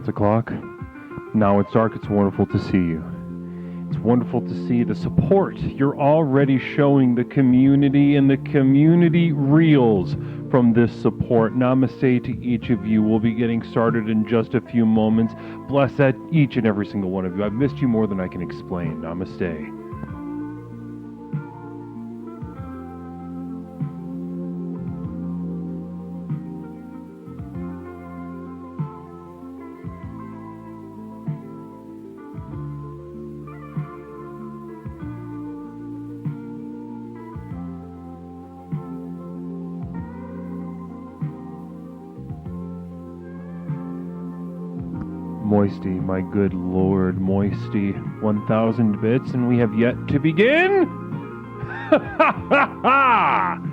It's o'clock. Now it's dark. It's wonderful to see you. It's wonderful to see the support you're already showing the community, and the community reels from this support. Namaste to each of you. We'll be getting started in just a few moments. Bless that each and every single one of you. I've missed you more than I can explain. Namaste. Moisty, my good lord, Moisty, 1,000 bits, and we have yet to begin? Ha ha ha ha!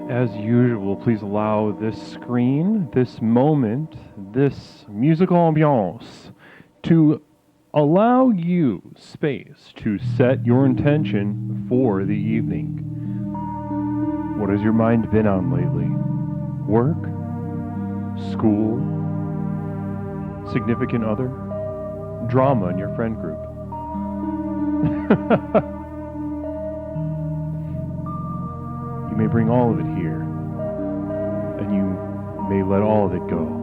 As usual, please allow this screen, this moment, this musical ambiance to allow you space to set your intention for the evening. What has your mind been on lately? Work? School? Significant other? Drama in your friend group? You may bring all of it here, and you may let all of it go.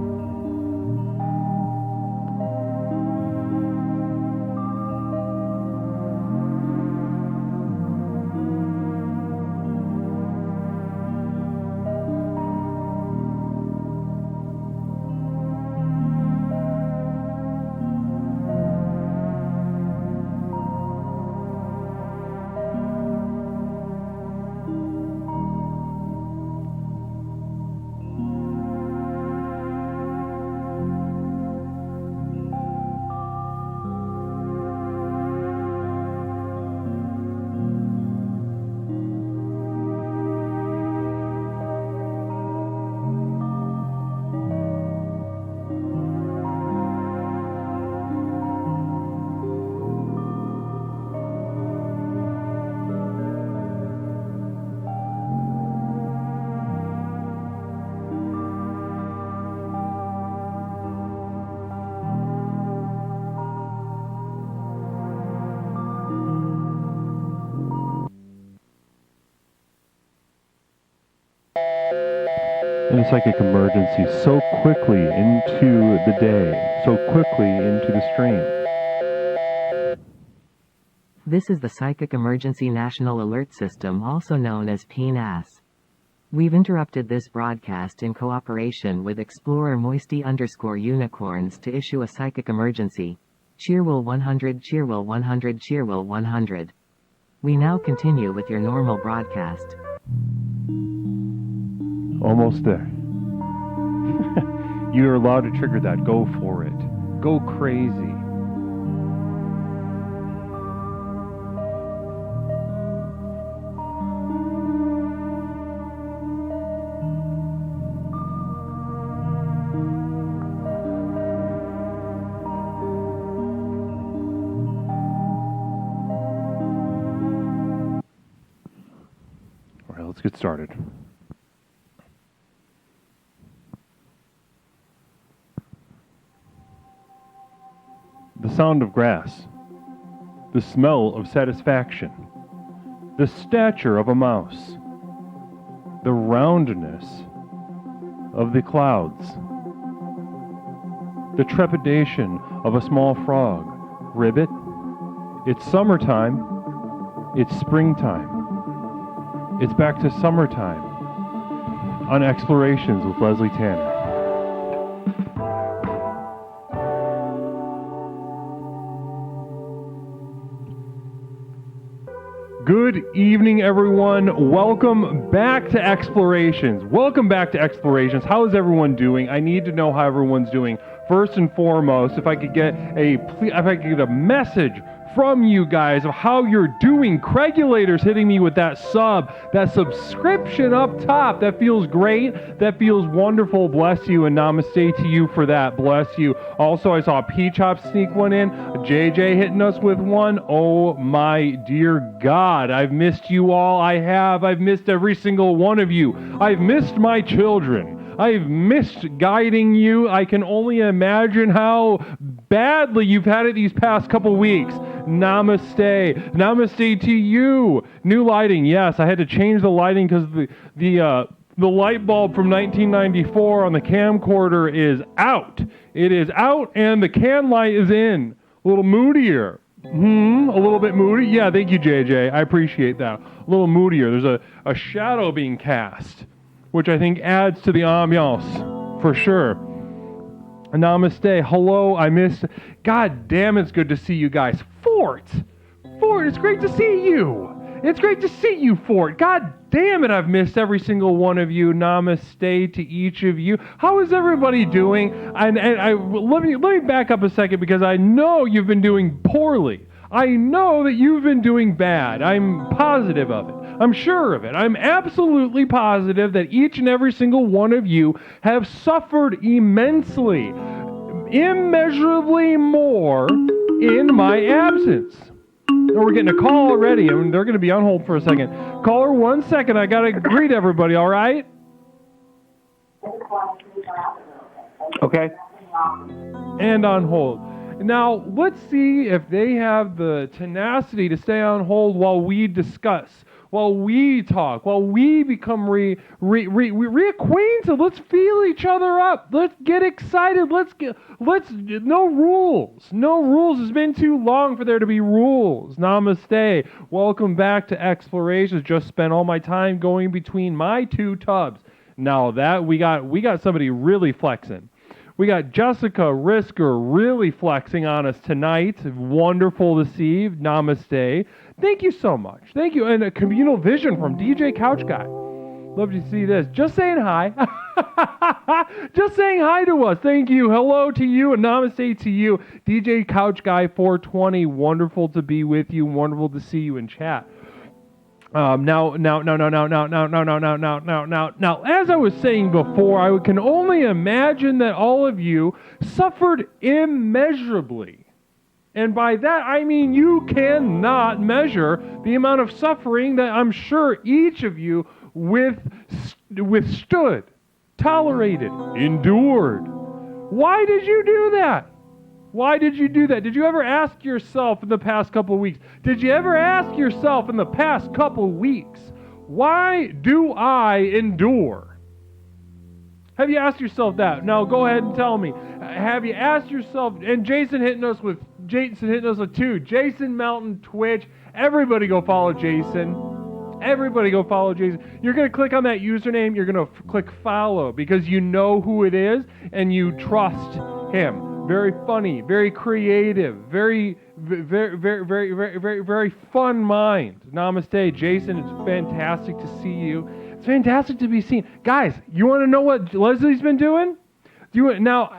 In a psychic emergency so quickly into the day, so quickly into the stream. This is the Psychic Emergency National Alert System, also known as PNAS. We've interrupted this broadcast in cooperation with Explorer Moisty_Unicorns to issue a psychic emergency. Cheerwell 100, Cheerwell 100, Cheerwell 100. We now continue with your normal broadcast. Almost there. You're allowed to trigger that. Go for it. Go crazy. All right, let's get started. The sound of grass, the smell of satisfaction, the stature of a mouse, the roundness of the clouds, the trepidation of a small frog. Ribbit, it's summertime, it's springtime, it's back to summertime on Explorations with Leslie Tanner. Good evening, everyone. Welcome back to Explorations. Welcome back to Explorations. How is everyone doing? I need to know how everyone's doing. First and foremost, if I could get a message from you guys of how you're doing. Craigulator's hitting me with that subscription up top. That feels great. That feels wonderful. Bless you and namaste to you for that. Bless you. Also, I saw P-Chop sneak one in. JJ hitting us with one. Oh my dear God. I've missed you all. I've missed every single one of you. I've missed my children. I've missed guiding you. I can only imagine how badly you've had it these past couple weeks. Namaste. Namaste to you. New lighting. Yes, I had to change the lighting because the light bulb from 1994 on the camcorder is out. It is out and the can light is in. A little moodier. A little bit moody. Yeah, thank you, JJ. I appreciate that. A little moodier. There's a shadow being cast, which I think adds to the ambiance, for sure. Namaste. Hello, I missed... God damn, it's good to see you guys. Fort, it's great to see you. It's great to see you, Fort. God damn it, I've missed every single one of you. Namaste to each of you. How is everybody doing? And let me back up a second because I know you've been doing poorly. I know that you've been doing bad. I'm positive of it. I'm sure of it. I'm absolutely positive that each and every single one of you have suffered immensely, immeasurably more in my absence. Oh, we're getting a call already. I mean, they're going to be on hold for a second. Caller, 1 second. I got to greet everybody, all right? Okay. And on hold. Now, let's see if they have the tenacity to stay on hold while we discuss, while we talk, while we become reacquainted. Let's feel each other up. Let's get excited. No rules. No rules. It's been too long for there to be rules. Namaste. Welcome back to Explorations. Just spent all my time going between my two tubs. Now that we got somebody really flexing. We got Jessica Risker really flexing on us tonight. Wonderful to see. Namaste. Thank you so much. Thank you. And a communal vision from DJ Couch Guy. Love to see this. Just saying hi. Just saying hi to us. Thank you. Hello to you and namaste to you. DJ Couch Guy 420. Wonderful to be with you. Wonderful to see you in chat. Now, as I was saying before, I can only imagine that all of you suffered immeasurably. And by that, I mean you cannot measure the amount of suffering that I'm sure each of you withstood, tolerated, endured. Why did you do that? Why did you do that? Did you ever ask yourself in the past couple weeks? Did you ever ask yourself in the past couple weeks, why do I endure? Have you asked yourself that? Now go ahead and tell me. Have you asked yourself, and Jason hitting us with 2. Jason Melton, Twitch. Everybody go follow Jason. Everybody go follow Jason. You're going to click on that username. You're going to click follow because you know who it is and you trust him. Very funny, very creative, very fun mind. Namaste, Jason. It's fantastic to see you. It's fantastic to be seen. Guys, you want to know what Leslie's been doing? Now,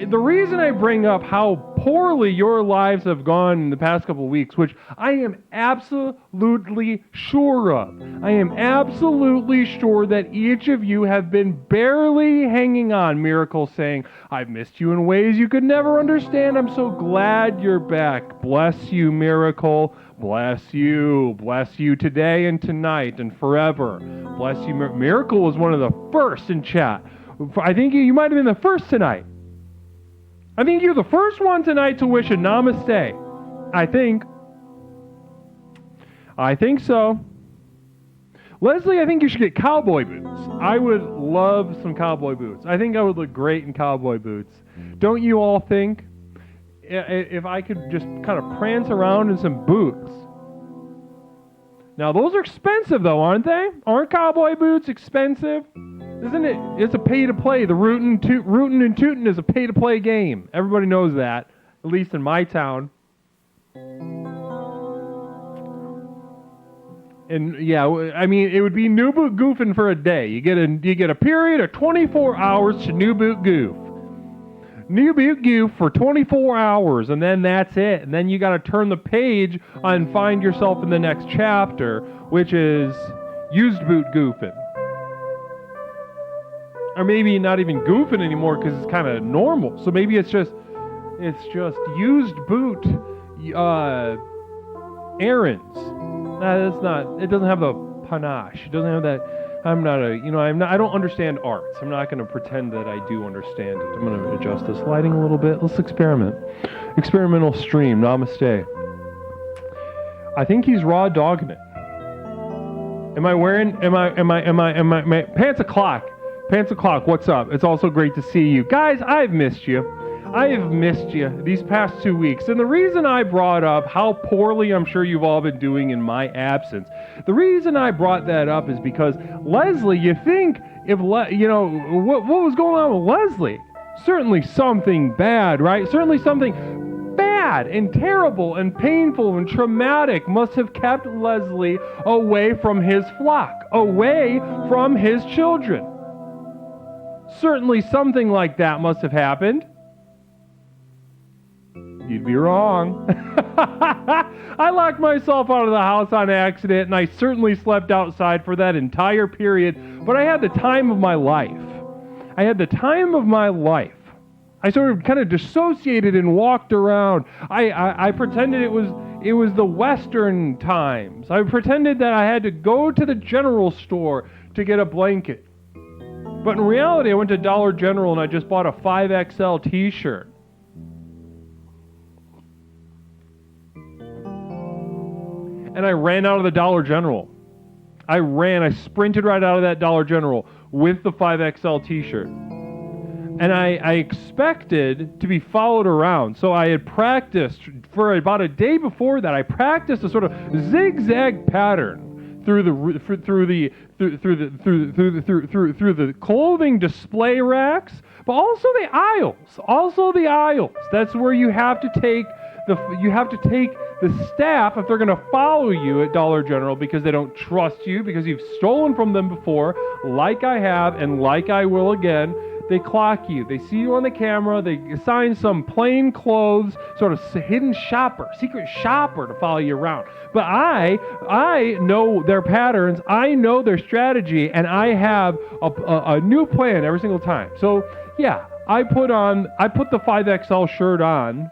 the reason I bring up how poorly your lives have gone in the past couple of weeks, which I am absolutely sure of. I am absolutely sure that each of you have been barely hanging on. Miracle saying, I've missed you in ways you could never understand. I'm so glad you're back. Bless you, Miracle. Bless you. Bless you today and tonight and forever. Bless you. Miracle was one of the first in chat. I think you might have been the first tonight. I think you're the first one tonight to wish a namaste. I think so. Leslie, I think you should get cowboy boots. I would love some cowboy boots. I think I would look great in cowboy boots. Don't you all think? If I could just kind of prance around in some boots. Now, those are expensive, though, aren't they? Aren't cowboy boots expensive? Isn't it? It's a pay-to-play. The rootin' and tootin' is a pay-to-play game. Everybody knows that, at least in my town. And yeah, I mean, it would be new boot goofing for a day. You get a period of 24 hours to new boot goof. New boot goof for 24 hours, and then that's it. And then you got to turn the page and find yourself in the next chapter, which is used boot goofing. Or maybe not even goofing anymore because it's kind of normal. So maybe it's just used boot errands. That's not. It doesn't have the panache. It doesn't have that. I don't understand arts. I'm not going to pretend that I do understand it. I'm going to adjust this lighting a little bit. Let's experiment. Experimental stream. Namaste. I think he's raw dogging it. Am I pants o'clock? Pants o'clock, what's up? It's also great to see you. Guys, I've missed you. I have missed you these past 2 weeks. And the reason I brought up how poorly I'm sure you've all been doing in my absence, the reason I brought that up is because, Leslie, you think what was going on with Leslie? Certainly something bad, right? Certainly something bad and terrible and painful and traumatic must have kept Leslie away from his flock, away from his children. Certainly something like that must have happened. You'd be wrong. I locked myself out of the house on accident, and I certainly slept outside for that entire period, but I had the time of my life. I had the time of my life. I sort of kind of dissociated and walked around. I pretended it was the Western times. I pretended that I had to go to the general store to get a blanket. But in reality, I went to Dollar General and I just bought a 5XL t-shirt. And I ran out of the Dollar General. I sprinted right out of that Dollar General with the 5XL t-shirt. And I expected to be followed around. So I had practiced for about a day before that. I practiced a sort of zigzag pattern through the clothing display racks, but also the aisles. That's where you have to take the staff if they're going to follow you at Dollar General because they don't trust you because you've stolen from them before, like I have and like I will again. They clock you. They see you on the camera. They assign some plain clothes, sort of hidden shopper, secret shopper to follow you around. But I know their patterns. I know their strategy, and I have a new plan every single time. So yeah, I put the 5XL shirt on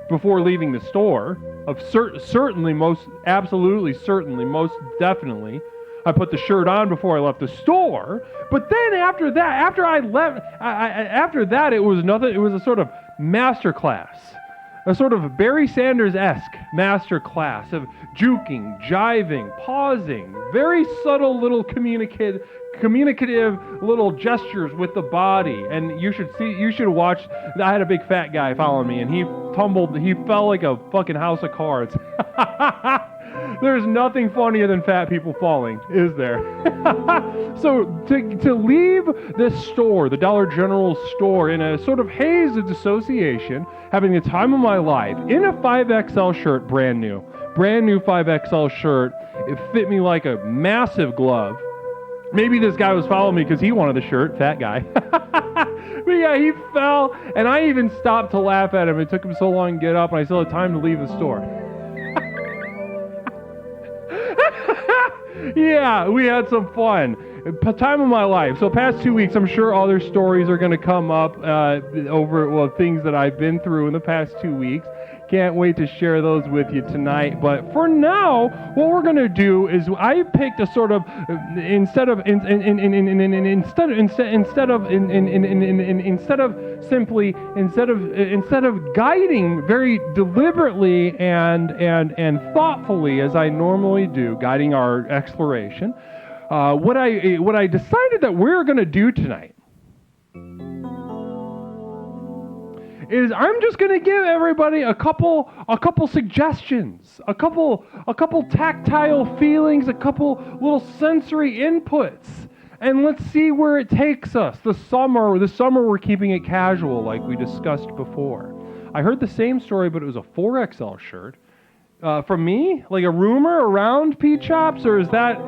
before leaving the store. Most definitely. I put the shirt on before I left the store, but then after that, it was nothing. It was a sort of master class. a sort of Barry Sanders-esque master class of juking, jiving, pausing, very subtle little communicative little gestures with the body. And you should watch. I had a big fat guy following me, and he fell like a fucking house of cards. There's nothing funnier than fat people falling, is there? So to leave this store, the Dollar General store, in a sort of haze of dissociation, having the time of my life, in a 5XL shirt, brand new 5XL shirt, it fit me like a massive glove. Maybe this guy was following me because he wanted the shirt, fat guy. But yeah, he fell, and I even stopped to laugh at him. It took him so long to get up, and I still had time to leave the store. Yeah, we had some fun. Time of my life. So past 2 weeks, I'm sure other stories are going to come up over things that I've been through in the past 2 weeks. Can't wait to share those with you tonight. But for now, what we're going to do is I picked a sort of instead of guiding very deliberately and thoughtfully as I normally do, guiding our exploration. What I decided that we're going to do tonight is I'm just going to give everybody a couple suggestions, a couple tactile feelings, a couple little sensory inputs, and let's see where it takes us. The summer we're keeping it casual, like we discussed before. I heard the same story, but it was a 4XL shirt. From me, like a rumor around P-Chops, or is that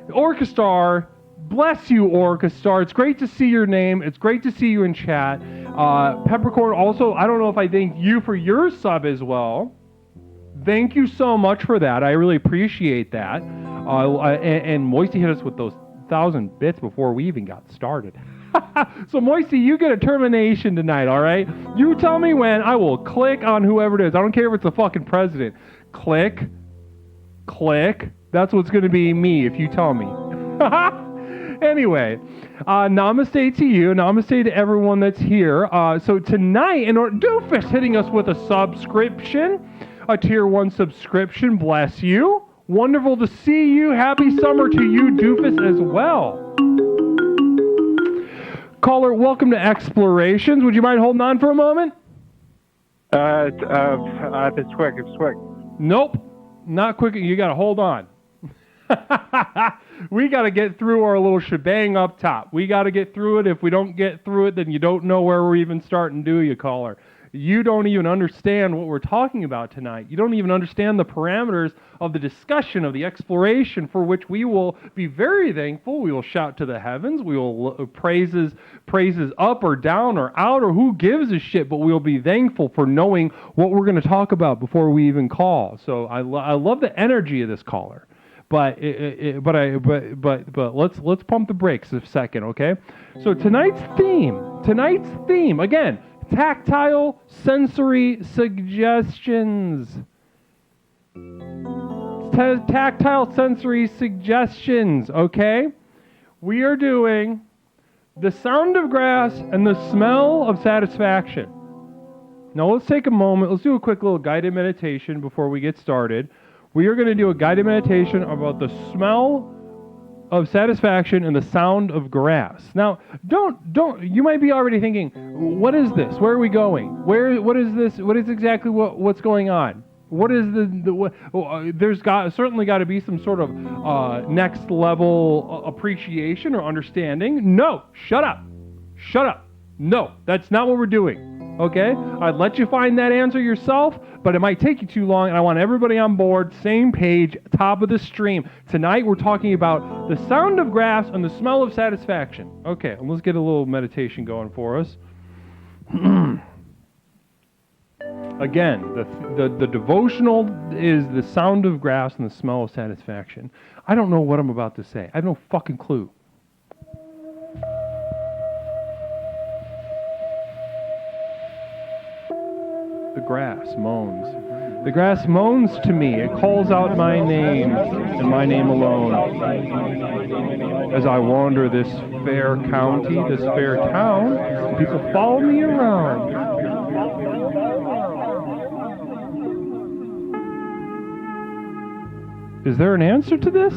Orchestar? Bless you, Orchestar. It's great to see your name. It's great to see you in chat. Peppercorn, also, I don't know if I thank you for your sub as well. Thank you so much for that. I really appreciate that. And Moisty hit us with those 1,000 bits before we even got started. So, Moisty, you get a termination tonight, all right? You tell me when. I will click on whoever it is. I don't care if it's the fucking president. Click. That's what's going to be me if you tell me. Anyway, namaste to you. Namaste to everyone that's here. So tonight, Doofus hitting us with a subscription, a tier 1 subscription. Bless you. Wonderful to see you. Happy summer to you, Doofus, as well. Caller, welcome to Explorations. Would you mind holding on for a moment? It's quick. Nope, not quick. You got to hold on. We got to get through our little shebang up top. We got to get through it. If we don't get through it, then you don't know where we're even starting, do you, caller? You don't even understand what we're talking about tonight. You don't even understand the parameters of the discussion, of the exploration, for which we will be very thankful. We will shout to the heavens. We will praises up or down or out, or who gives a shit, but we'll be thankful for knowing what we're going to talk about before we even call. So I love the energy of this caller. But let's pump the brakes a second, okay? So tonight's theme again, tactile sensory suggestions. Tactile sensory suggestions, okay? We are doing the sound of grass and the smell of satisfaction. Now let's take a moment. Let's do a quick little guided meditation before we get started. We are going to do a guided meditation about the smell of satisfaction and the sound of grass. Now, don't. You might be already thinking, what is this? Where are we going? What is this? What is exactly what's going on? What is there's certainly got to be some sort of next level appreciation or understanding. No, shut up. No, that's not what we're doing. Okay? I'd let you find that answer yourself, but it might take you too long, and I want everybody on board, same page, top of the stream. Tonight we're talking about the sound of grass and the smell of satisfaction. Okay, let's get a little meditation going for us. Again, the devotional is the sound of grass and the smell of satisfaction. I don't know what I'm about to say. I have no fucking clue. The grass moans. The grass moans to me. It calls out my name and my name alone. As I wander this fair county, this fair town, people follow me around. Is there an answer to this?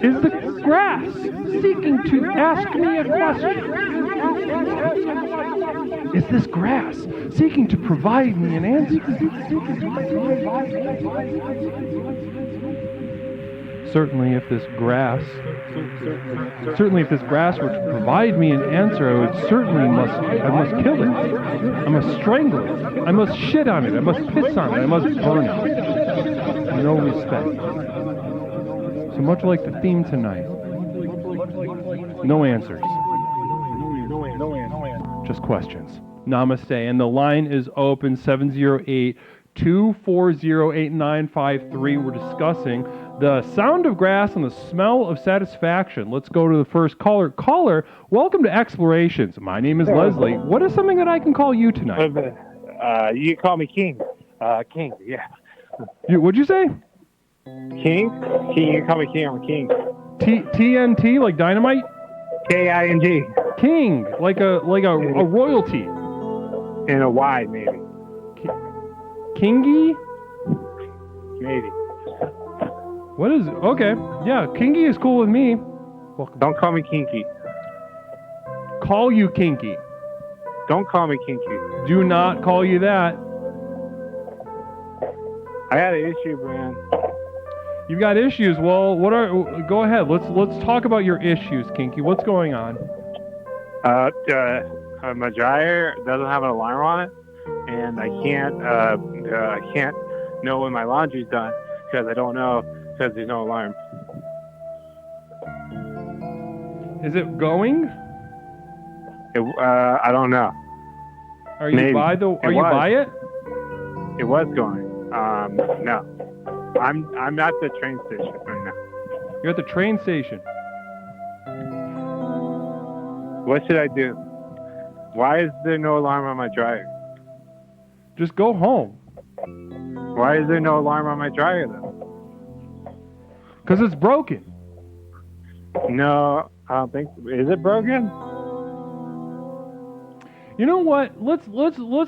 Is the grass seeking to ask me a question? Is this grass seeking to provide me an answer? Certainly if this grass were to provide me an answer, I must kill it. I must strangle it. I must shit on it. I must piss on it. I must burn it. No respect. So much like the theme tonight. No answers. Just questions. Namaste. And the line is open, 708-240-8953. We're discussing the sound of grass and the smell of satisfaction. Let's go to the first caller. Caller, welcome to Explorations. My name is Leslie. What is something that I can call you tonight? You can call me King. King, yeah. What'd you say? King? King, you can call me King. I'm a King. TNT, like dynamite? K-I-N-G. King, like a royalty. And a Y, maybe. Kingy? Maybe. What is... Okay. Yeah, Kingy is cool with me. Don't call me Kinky. Call you Kinky. Don't call me Kinky. Do not call you that. I got an issue, man. You've got issues. Well, what are... Go ahead. Let's talk about your issues, Kinky. What's going on? My dryer doesn't have an alarm on it, and I can't know when my laundry's done because I don't know because there's no alarm. Is it going? I don't know. Are you Maybe. by it? It was going. No. I'm at the train station right now. You're at the train station. What should I do? Why is there no alarm on my dryer? Just go home. Why is there no alarm on my dryer then? Because it's broken. No, I don't think. Is it broken? You know what? Let's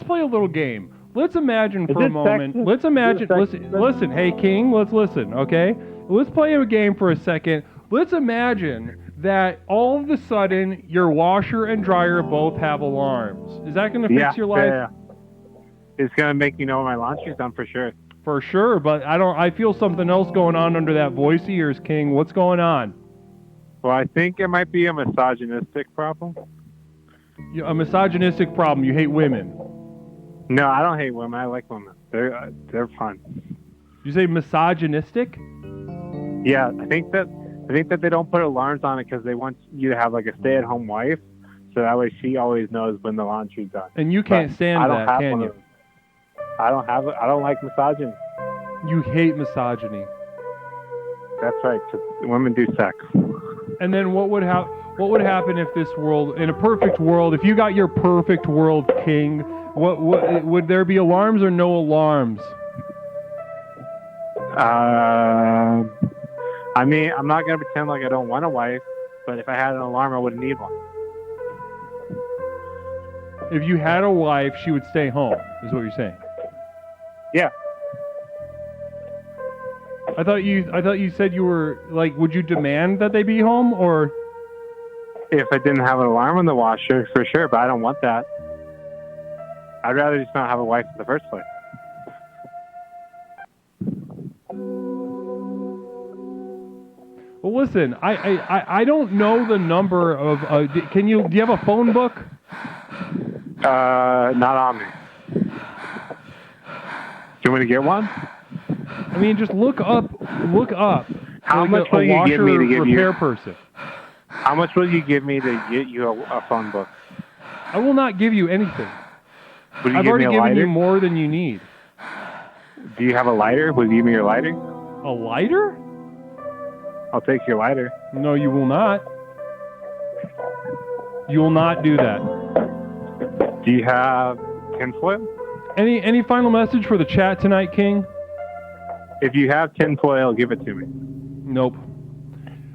play a little game. Let's imagine for a moment. sexist? Let's imagine. Is it Listen. Hey, King. Let's listen. Okay. Let's play a game for a second. Let's imagine that all of a sudden your washer and dryer both have alarms. Is that going to fix your life? Yeah. It's gonna make me know when my laundry's done for sure. For sure. But I feel something else going on under that voice of yours, King. What's going on? Well, I think it might be a misogynistic problem. A misogynistic problem. You hate women. No, I don't hate women. I like women. They're fun. You say misogynistic? Yeah, I think that they don't put alarms on it because they want you to have like a stay-at-home wife, so that way she always knows when the laundry's done. And you can't stand that, can you? I don't like misogyny. You hate misogyny. That's right. 'Cause women do sex. And then what would happen if this world, in a perfect world, if you got your perfect world, King, what would there be alarms or no alarms? I mean, I'm not gonna pretend like I don't want a wife, but if I had an alarm, I wouldn't need one. If you had a wife, she would stay home, is what you're saying. Yeah. I thought you said you were like, would you demand that they be home, or? If I didn't have an alarm on the washer, for sure, but I don't want that. I'd rather just not have a wife in the first place. Well, listen, I don't know the number of. Do you have a phone book? Not on me. Do you want me to get one? I mean, just look up. How like much a will you give me to washer give you? repair person? How much will you give me to get you a phone book? I will not give you anything. Will you I've give already me a given lighter? you more than you need. Do you have a lighter? Will you give me your lighter? A lighter? I'll take your lighter. No, you will not. You will not do that. Do you have tinfoil? Any final message for the chat tonight, King? If you have tinfoil, give it to me. Nope.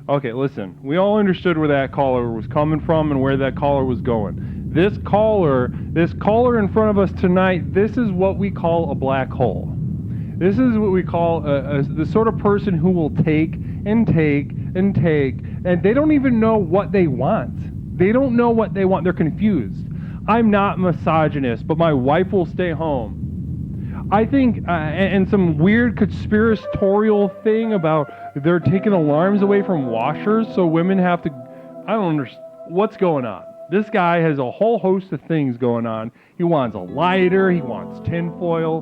Okay, listen. We all understood where that caller was coming from and where that caller was going. This caller in front of us tonight, this is what we call a black hole. This is what we call the sort of person who will take and take and take, and they don't even know what they want. They don't know what they want. They're confused. I'm not misogynist, but my wife will stay home. I think, and some weird conspiratorial thing about they're taking alarms away from washers, so women have to. I don't understand what's going on. This guy has a whole host of things going on. He wants a lighter. He wants tinfoil.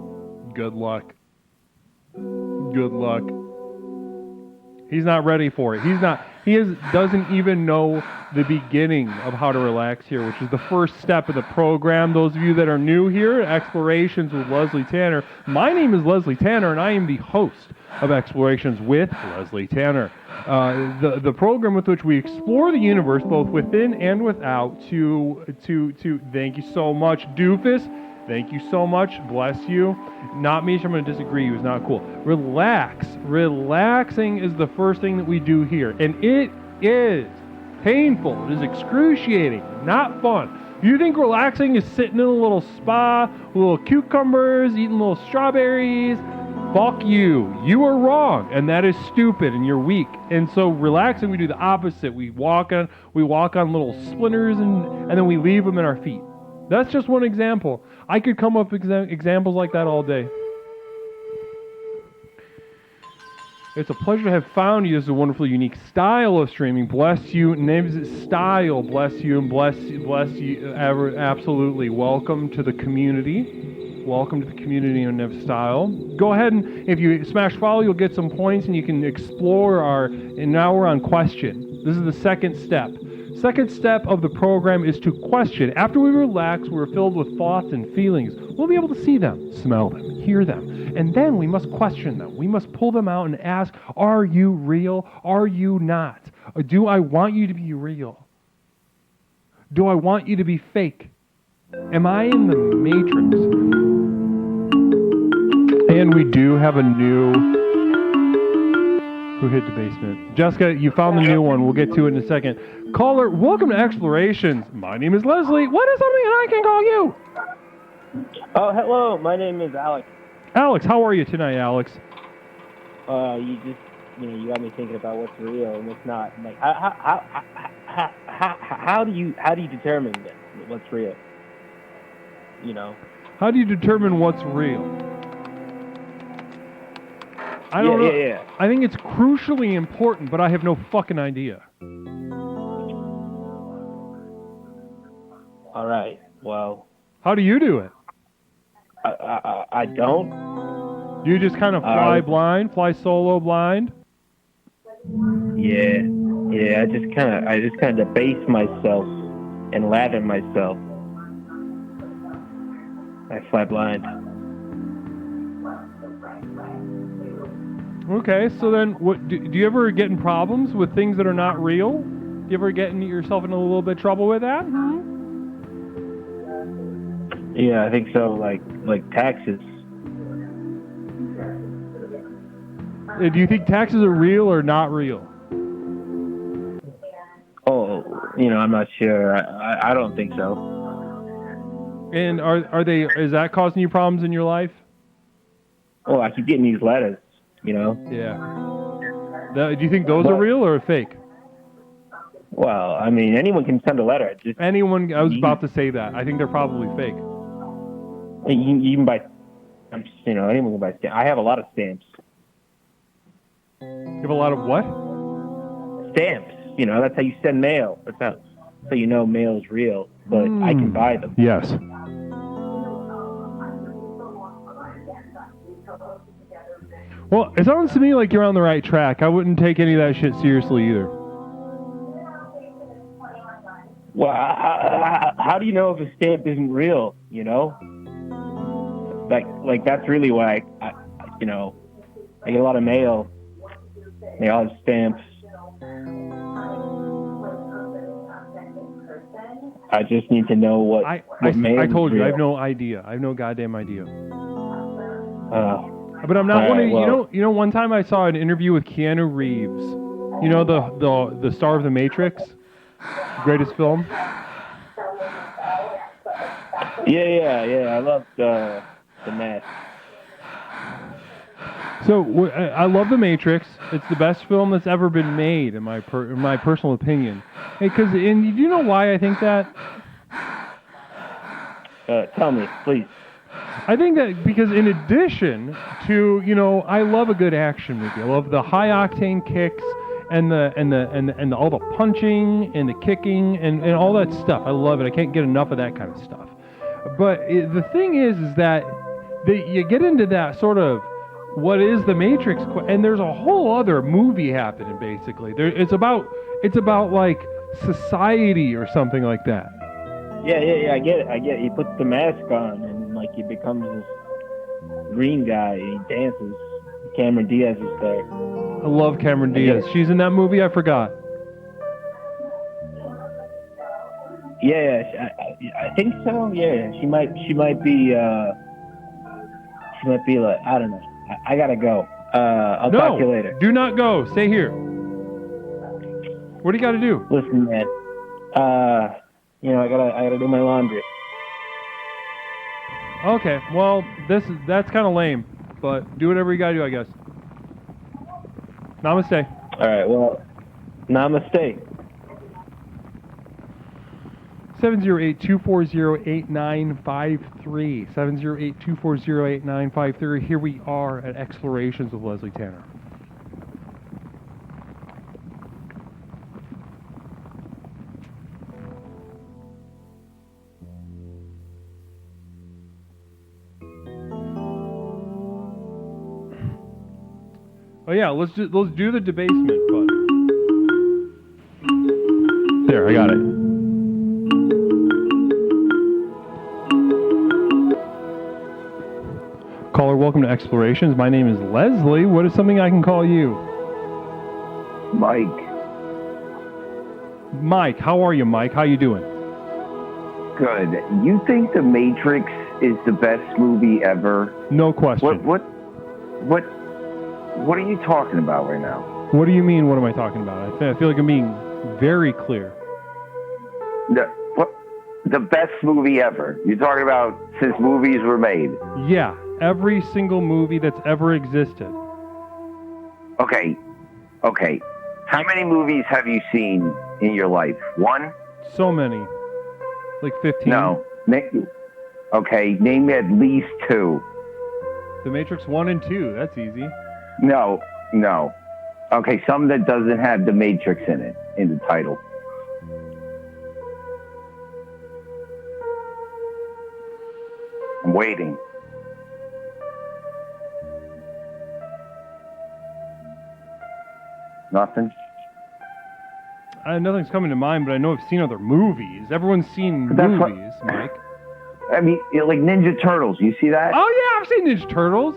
Good luck. Good luck. He's not ready for it. Doesn't even know the beginning of how to relax here, which is the first step of the program. Those of you that are new here, Explorations with Leslie Tanner. My name is Leslie Tanner, and I am the host of Explorations with Leslie Tanner. The program with which we explore the universe, both within and without, to thank you so much, Doofus. Thank you so much. Bless you. Not me. I'm going to disagree. He was not cool. Relax. Relaxing is the first thing that we do here. And it is painful. It is excruciating. Not fun. You think relaxing is sitting in a little spa, little cucumbers, eating little strawberries? Fuck you. You are wrong. And that is stupid and you're weak. And so relaxing, we do the opposite. We walk on little splinters and then we leave them in our feet. That's just one example. I could come up with examples like that all day. It's a pleasure to have found you. This is a wonderful, unique style of streaming. Bless you. Names it style. Bless you and bless you. Absolutely. Welcome to the community. Welcome to the community of Nev Style. Go ahead and if you smash follow, you'll get some points and you can explore and now we're on question. This is the second step. Second step of the program is to question. After we relax, we're filled with thoughts and feelings. We'll be able to see them, smell them, hear them. And then we must question them. We must pull them out and ask, are you real? Are you not? Or do I want you to be real? Do I want you to be fake? Am I in the Matrix? And we do have a new... Who hit the basement? Jessica, you found the new one. We'll get to it in a second. Caller, welcome to Explorations. My name is Leslie. What is something I can call you? Oh, hello. My name is Alex. Alex, how are you tonight, Alex? You got me thinking about what's real and what's not. Like, how do you determine what's real? You know. How do you determine what's real? I don't know. Yeah. I think it's crucially important, but I have no fucking idea. All right. Well. How do you do it? I don't. Do you just kind of fly solo blind? Yeah. I just kind of debase myself and laugh at myself. I fly blind. Okay, so then, what do you ever get in problems with things that are not real? Do you ever get yourself in a little bit of trouble with that? Yeah, I think so. Like taxes. Do you think taxes are real or not real? Oh, I'm not sure. I don't think so. And are they? Is that causing you problems in your life? Oh, I keep getting these letters. Yeah. Do you think those are real or fake? Well, I mean, anyone can send a letter. Anyone? I was about to say that. I think they're probably fake. You can buy stamps. Anyone can buy stamps. I have a lot of stamps. You have a lot of what? Stamps. That's how you send mail. That's how mail is real. But I can buy them. Yes. Well, it sounds to me like you're on the right track. I wouldn't take any of that shit seriously either. Well, how do you know if a stamp isn't real? Like that's really why I get a lot of mail. They all have stamps. I just need to know what mail I told is you, real. I have no idea. I have no goddamn idea. But I'm not one of one time I saw an interview with Keanu Reeves. The star of The Matrix, greatest film. Yeah. I love the Mask. So I love The Matrix. It's the best film that's ever been made, in my personal opinion. Because and you know why I think that? Tell me, please. I think that because in addition to, I love a good action movie. I love the high octane kicks and the all the punching and the kicking and all that stuff. I love it. I can't get enough of that kind of stuff. But the thing is that you get into that sort of what is the Matrix, and there's a whole other movie happening basically. It's about like society or something like that. Yeah, I get it. He puts the mask on and like he becomes this green guy. He dances. Cameron Diaz is there. I love Cameron Diaz. She's in that movie. I forgot. Yeah, I think so. Yeah, she might be like, I don't know. I gotta go. I'll talk to you later. Do not go. Stay here. What do you got to do? Listen, man. I gotta do my laundry. Okay, well, that's kind of lame, but do whatever you gotta do, I guess. Namaste. All right, well, namaste. 708-240-8953. 708-240-8953. Here we are at Explorations with Leslie Tanner. Oh yeah, let's do the debasement button. There, I got it. Caller, welcome to Explorations. My name is Leslie. What is something I can call you? Mike. Mike, how are you, Mike? How you doing? Good. You think The Matrix is the best movie ever? No question. What are you talking about right now? What do you mean, what am I talking about? I feel like I'm being very clear. The best movie ever. You're talking about since movies were made. Yeah, every single movie that's ever existed. Okay. How many movies have you seen in your life? One? So many. Like 15? No. Okay, name at least two. The Matrix 1 and 2, that's easy. No. Okay, some that doesn't have The Matrix in it, in the title. I'm waiting. Nothing? Nothing's coming to mind, but I know I've seen other movies. Everyone's seen movies, Mike. I mean, like Ninja Turtles, you see that? Oh yeah, I've seen Ninja Turtles.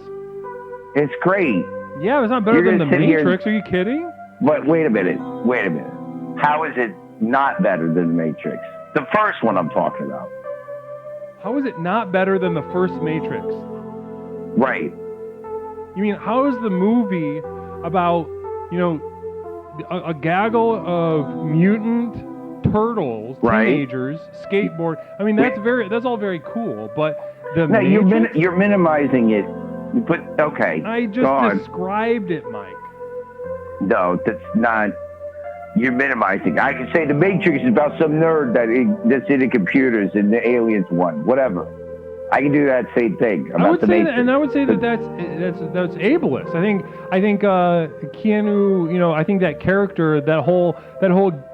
It's great. Yeah, it's not better You're than The gonna sit here Matrix. Are you kidding? But wait a minute. How is it not better than The Matrix? The first one I'm talking about. How is it not better than the first Matrix? Right. You mean, how is the movie about, a gaggle of mutant turtles, right, teenagers, skateboard? I mean, that's all very cool, but the no, Matrix? You're minimizing it. But okay. I just described it, Mike. No, that's not. You're minimizing. I can say The Matrix is about some nerd that's into computers and the aliens won. Whatever. I can do that same thing about I would The say Matrix. and I would say that's ableist. I think Keanu, I think that character, that whole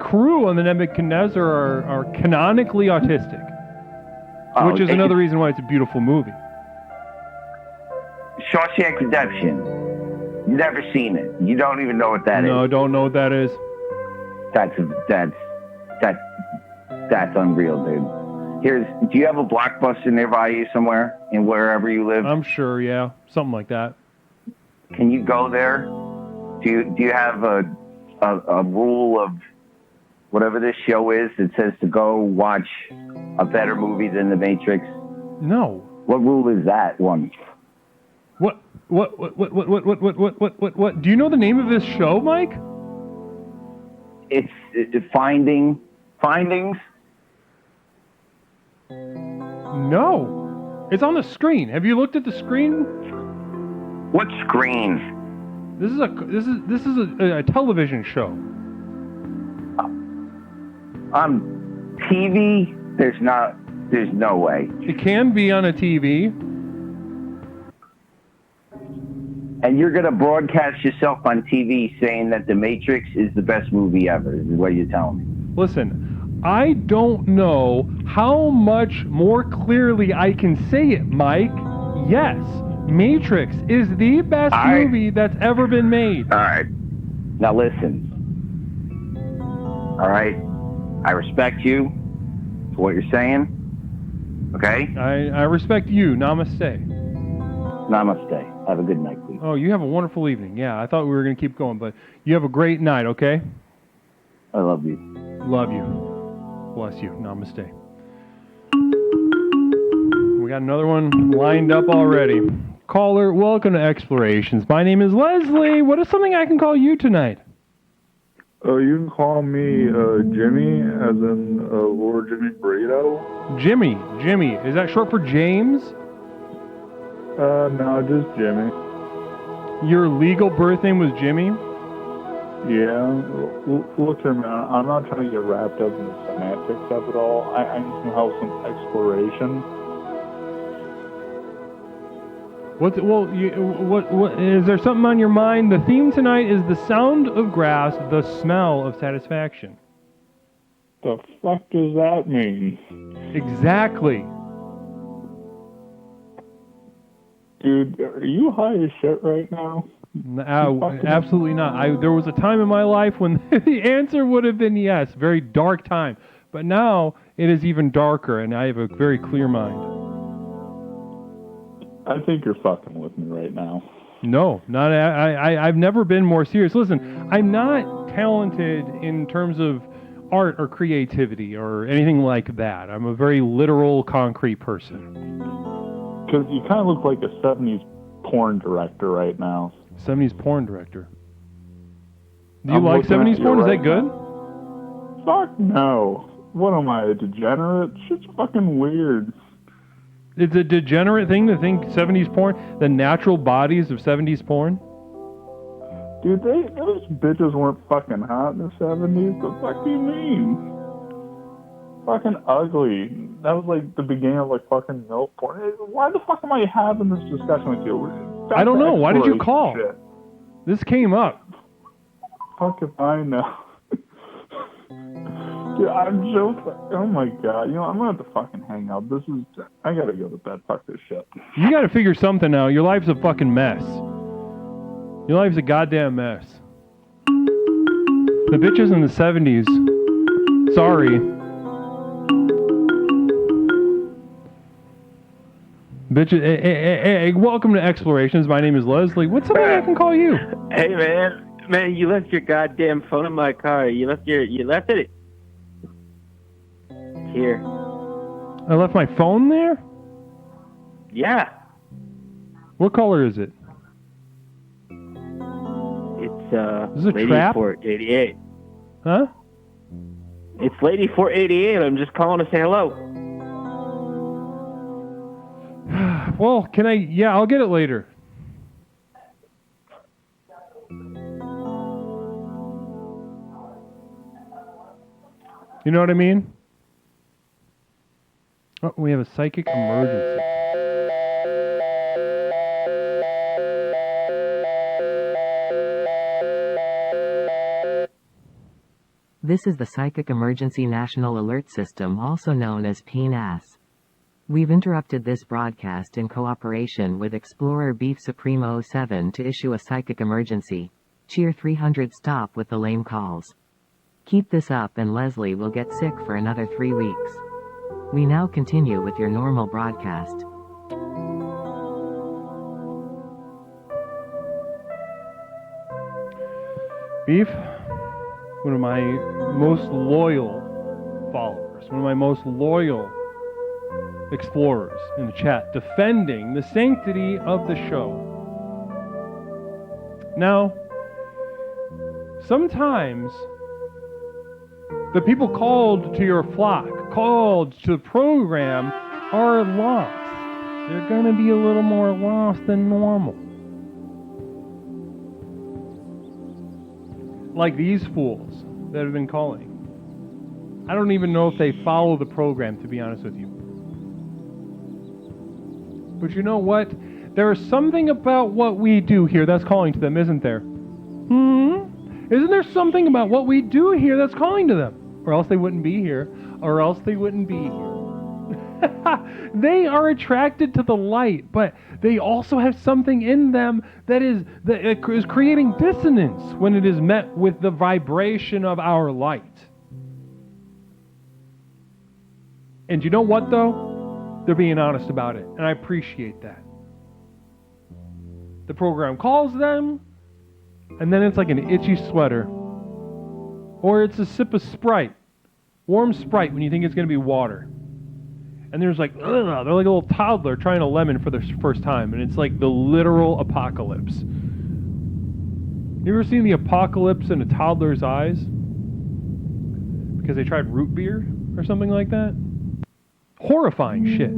crew on the Nebuchadnezzar are canonically autistic, which is another reason why it's a beautiful movie. Shawshank Redemption. You've never seen it. You don't even know what that is. No, I don't know what that is. That's unreal, dude. Do you have a Blockbuster nearby you somewhere in wherever you live? I'm sure, yeah, something like that. Can you go there? Do you have a rule of whatever this show is that says to go watch a better movie than The Matrix? No. What rule is that one? What? Do you know the name of this show, Mike? It's Findings. No. It's on the screen. Have you looked at the screen? What screen? This is a television show. On TV? There's no way. It can be on a TV. And you're going to broadcast yourself on TV saying that The Matrix is the best movie ever, is what you're telling me. Listen, I don't know how much more clearly I can say it, Mike. Yes, Matrix is the best movie that's ever been made. All right. Now listen. All right. I respect you for what you're saying. Okay? I respect you. Namaste. Namaste. Have a good night, please. Oh, you have a wonderful evening. Yeah, I thought we were going to keep going, but you have a great night, okay? I love you. Love you. Bless you. Namaste. We got another one lined up already. Caller, welcome to Explorations. My name is Leslie. What is something I can call you tonight? You can call me Jimmy, as in Lord Jimmy Burrito. Jimmy. Is that short for James? No, just Jimmy. Your legal birth name was Jimmy? Yeah. Look here, man. I'm not trying to get wrapped up in the semantics of it all. I need some help, some exploration. What is there something on your mind? The theme tonight is the sound of grass, the smell of satisfaction. The fuck does that mean? Exactly. Dude, are you high as shit right now? Absolutely not. There was a time in my life when the answer would have been yes. Very dark time. But now it is even darker, and I have a very clear mind. I think you're fucking with me right now. No, not. I've never been more serious. Listen, I'm not talented in terms of art or creativity or anything like that. I'm a very literal, concrete person. Because you kind of look like a 70s porn director right now. 70s porn director. Do you like 70s porn? Is that good? Fuck no. What am I, a degenerate? Shit's fucking weird. It's a degenerate thing to think 70s porn, the natural bodies of 70s porn? Dude, those bitches weren't fucking hot in the 70s. The fuck do you mean? Fucking ugly. That was like the beginning of like fucking milk porn. Why the fuck am I having this discussion with you? I don't know. Why did you call? Shit. This came up. Fuck if I know. Dude, I'm so... Oh my god. You know, I'm gonna have to fucking hang up. I gotta go to bed. Fuck this shit. You gotta figure something out. Your life's a fucking mess. Your life's a goddamn mess. The bitches in the 70s. Sorry. Bitches. Hey, welcome to Explorations. My name is Leslie. What's something I can call you? Hey, man. Man, you left your goddamn phone in my car. You left it. Here. I left my phone there? Yeah. What color is it? It's Is this a Lady trap? 488. Huh? It's Lady 488. I'm just calling to say hello. Well, can I... Yeah, I'll get it later. You know what I mean? Oh, we have a psychic emergency. This is the Psychic Emergency National Alert System, also known as PNAS. We've interrupted this broadcast in cooperation with Explorer Beef Supreme 07 to issue a psychic emergency. Cheer 300 stop with the lame calls. Keep this up and Leslie will get sick for another 3 weeks. We now continue with your normal broadcast. Beef, one of my most loyal followers, one of my most loyal explorers in the chat, defending the sanctity of the show. Now, sometimes the people called to your flock, called to the program, are lost. They're going to be a little more lost than normal. like these fools that have been calling. I don't even know if they follow the program, to be honest with you. But you know what? There is something about what we do here that's calling to them, isn't there? Isn't there something about what we do here that's calling to them? Or else they wouldn't be here. Or else they wouldn't be here. They are attracted to the light, but they also have something in them that is creating dissonance when it is met with the vibration of our light. And you know what, though? They're being honest about it, and I appreciate that. The program calls them, and then it's like an itchy sweater. Or it's a sip of Sprite. Warm Sprite when you think it's going to be water. And there's like, ugh, they're like a little toddler trying a lemon for the first time, and it's like the literal apocalypse. You ever seen the apocalypse in a toddler's eyes? Because they tried root beer or something like that? Horrifying shit.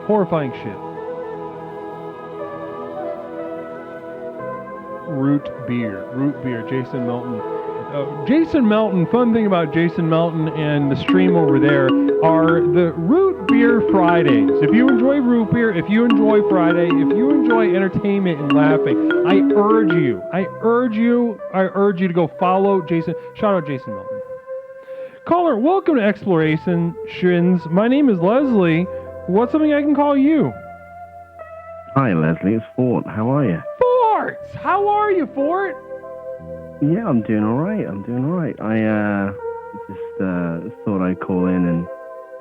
Horrifying shit. Root beer, Jason Melton. Jason Melton, fun thing about Jason Melton and the stream over there are the Root Beer Fridays. If you enjoy root beer, if you enjoy Friday, if you enjoy entertainment and laughing, I urge you to go follow Jason. Shout out Jason Melton. Caller, welcome to Exploration Shins. My name is Leslie. What's something I can call you? Hi, Leslie. It's Fort. How are you? Fort! How are you, Fort? Yeah, I'm doing all right. I just thought I'd call in and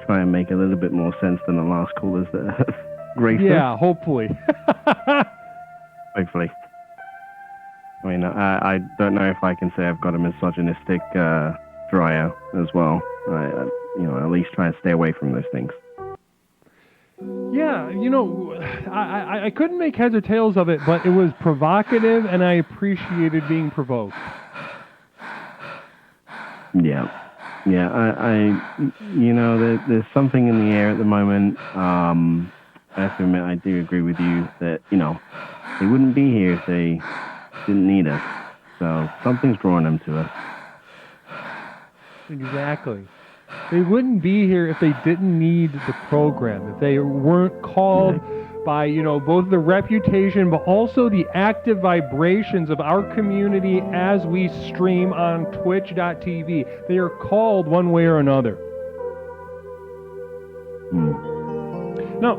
try and make a little bit more sense than the last callers that have graced us. Yeah, hopefully. Hopefully. I mean, I don't know if I can say I've got a misogynistic dryer as well. At least try and stay away from those things. Yeah, I couldn't make heads or tails of it, but it was provocative, and I appreciated being provoked. Yeah. There's something in the air at the moment. I have to admit, I do agree with you that, they wouldn't be here if they didn't need us. So something's drawing them to us. Exactly. They wouldn't be here if they didn't need the program, if they weren't called by, both the reputation, but also the active vibrations of our community as we stream on twitch.tv. They are called one way or another. Now,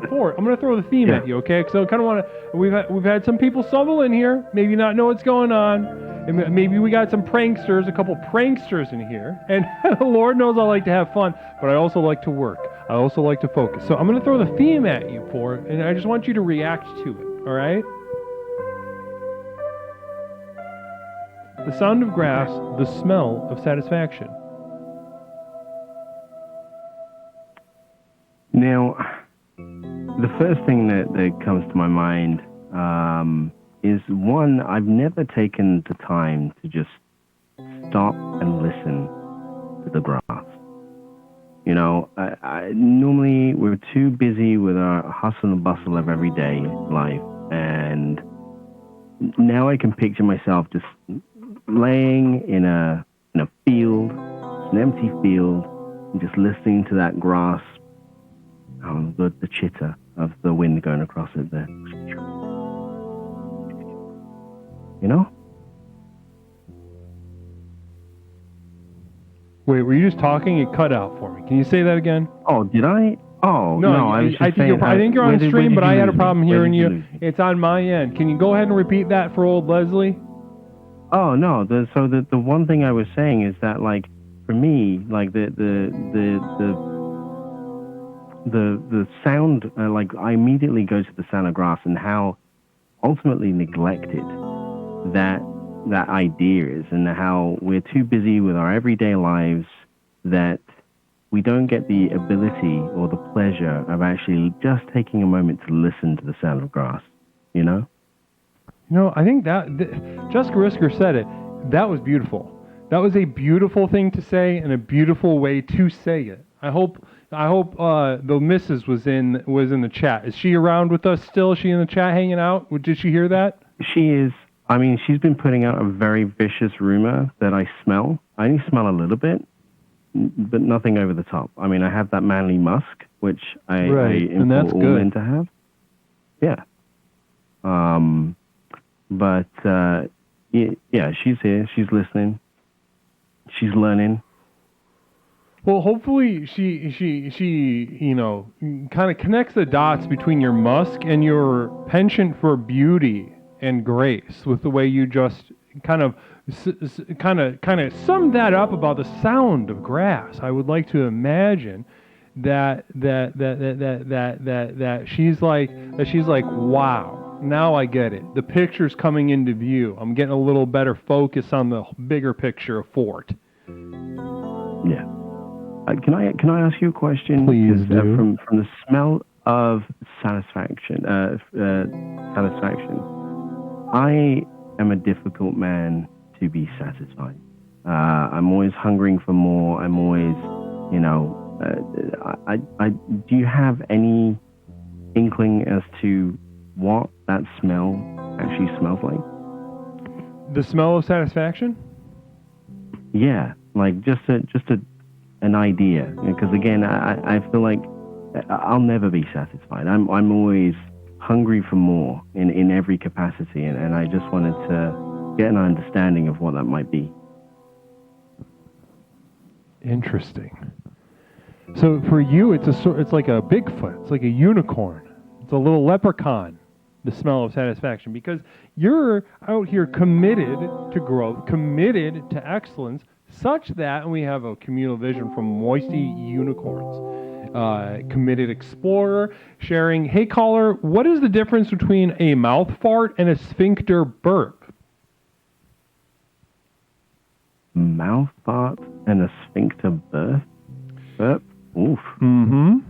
Ford, I'm going to throw the theme at you, okay? So I kind of want to, we've had some people stumble in here, maybe not know what's going on. And maybe we got some pranksters, a couple pranksters in here. And Lord knows I like to have fun, but I also like to work. I also like to focus. So I'm going to throw the theme at you, Ford, and I just want you to react to it, all right? The sound of grass, the smell of satisfaction. Now, the first thing that comes to my mind is one, I've never taken the time to just stop and listen to the grass. I normally we're too busy with our hustle and bustle of everyday life, and now I can picture myself just laying in a field, an empty field, and just listening to that grass, the chitter of the wind going across it there. Wait, were you just talking? It cut out for me. Can you say that again? Oh, did I? Oh, no, I was just saying, I think you're on stream, but I had a problem hearing you. It's on my end. Can you go ahead and repeat that for old Leslie? Oh, no. The one thing I was saying is that, like, for me, like, the sound, I immediately go to the sound of grass and how ultimately neglected that idea is, and how we're too busy with our everyday lives that we don't get the ability or the pleasure of actually just taking a moment to listen to the sound of grass, I think that Jessica Risker said it. That was beautiful. That was a beautiful thing to say and a beautiful way to say it. I hope I hope the missus was in the chat. Is she around with us still? Is she in the chat hanging out? Did she hear that? She is. I mean, she's been putting out a very vicious rumor that I smell. I only smell a little bit, but nothing over the top. I mean, I have that manly musk, which I and that's implore all men to have. Yeah. Yeah, she's here. She's listening. She's learning. Well, hopefully she kind of connects the dots between your musk and your penchant for beauty and grace with the way you just kind of summed that up about the sound of grass. I would like to imagine that she's like, wow. Now I get it. The picture's coming into view. I'm getting a little better focus on the bigger picture of Fort. Yeah. Can I ask you a question? Please do. From the smell of satisfaction, I am a difficult man to be satisfied. I'm always hungering for more. I'm always, do you have any inkling as to what that smell actually smells like? The smell of satisfaction? Yeah, like just an idea. Because again, I feel like I'll never be satisfied. I'm always hungry for more in every capacity, and I just wanted to get an understanding of what that might be. Interesting. So for you, it's like a Bigfoot. It's like a unicorn. It's a little leprechaun. The smell of satisfaction, because you're out here committed to growth, committed to excellence, such that, and we have a communal vision from Moisty Unicorns, committed explorer, sharing, hey caller, what is the difference between a mouth fart and a sphincter burp? Mouth fart and a sphincter burp? Oof. Mm-hmm.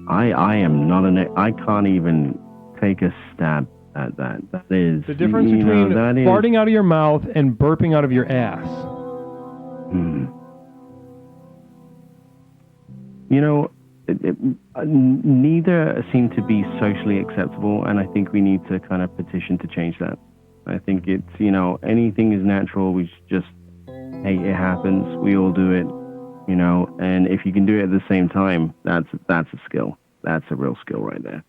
I am not I can't even take a stab at that. That is the difference between farting out of your mouth and burping out of your ass. Neither seem to be socially acceptable, and I think we need to kind of petition to change that. I think it's, anything is natural. We just, hey, it happens. We all do it, and if you can do it at the same time, that's a skill. That's a real skill right there.